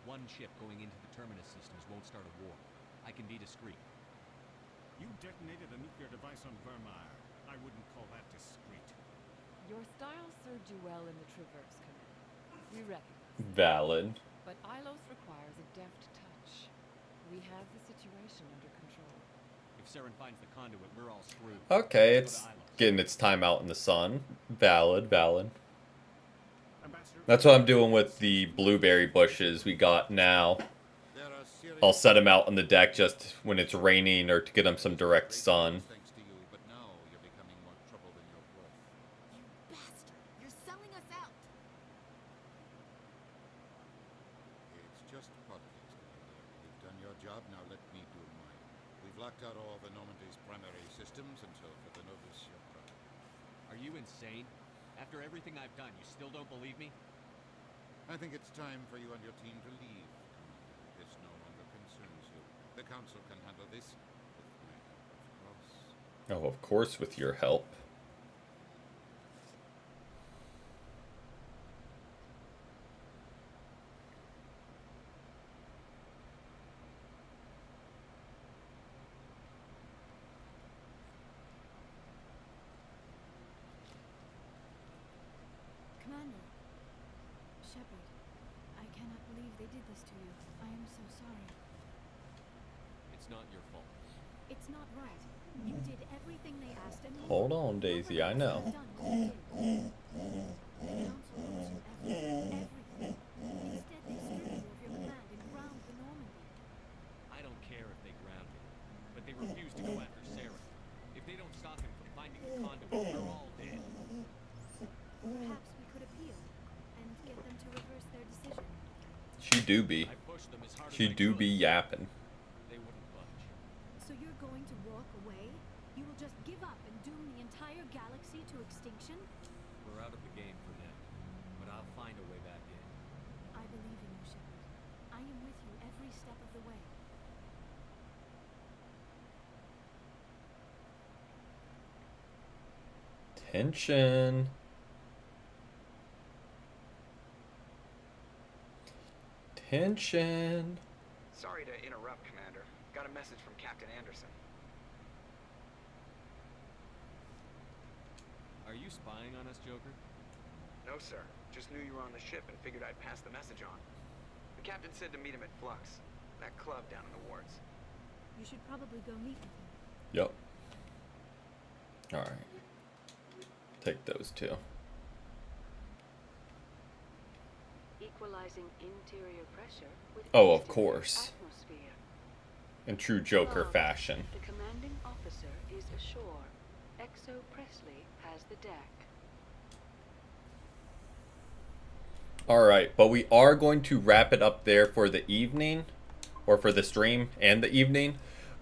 One ship going into the terminus systems won't start a war. I can be discreet. You detonated a nuclear device on Vermeer. I wouldn't call that discreet. Your style served you well in the Traverse, Commander. We recognize. Valid. But Ilos requires a deft touch. We have the situation under control. If Saren finds the conduit, we're all screwed. Okay, it's getting its time out in the sun. Valid. That's what I'm doing with the blueberry bushes we got now. I'll set them out on the deck just when it's raining or to get them some direct sun. Thanks to you, but now you're becoming more trouble than you're worth. You bastard! You're selling us out! It's just politics, Commander. You've done your job, now let me do mine. We've locked out all the Normandy's primary systems until further notice you're private. Are you insane? After everything I've done, you still don't believe me? I think it's time for you and your team to leave, Commander. This no longer concerns you. The Council can handle this with my help, of course. Oh, of course, with your help. Commander. Shepard, I cannot believe they did this to you. I am so sorry. It's not your fault. It's not right. You did everything they asked and more. Hold on, Daisy, I know. The Council owes you everything. Instead, they stripped you of your command and ground the Normandy. I don't care if they ground me, but they refuse to go after Saren. If they don't stop him from finding the conduit, we're all dead. Perhaps we could appeal and get them to reverse their decision. She do be. She do be yapping. They wouldn't budge. So you're going to walk away? You will just give up and doom the entire galaxy to extinction? We're out of the game for them, but I'll find a way back in. I believe in you, Shepard. I am with you every step of the way. Tension. Tension. Sorry to interrupt, Commander. Got a message from Captain Anderson. Are you spying on us, Joker? No, sir. Just knew you were on the ship and figured I'd pass the message on. The captain said to meet him at Flux, that club down in the wards. You should probably go meet with him. Yep. Alright. Take those two. equalizing interior pressure with Oh, of exterior course. atmosphere. In true Joker Above, fashion. The commanding officer is ashore. Exo Presley has the deck. Alright, but we are going to wrap it up there for the evening, or for the stream and the evening,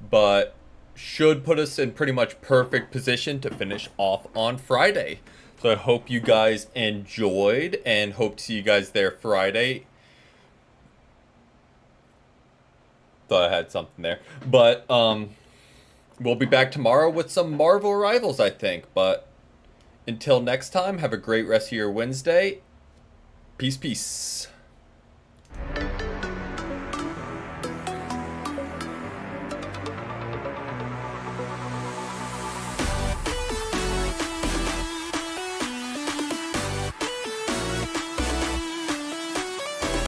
but should put us in pretty much perfect position to finish off on Friday. So I hope you guys enjoyed, and hope to see you guys there Friday. Thought I had something there. But we'll be back tomorrow with some Marvel Rivals, I think. But until next time, have a great rest of your Wednesday. Peace, peace.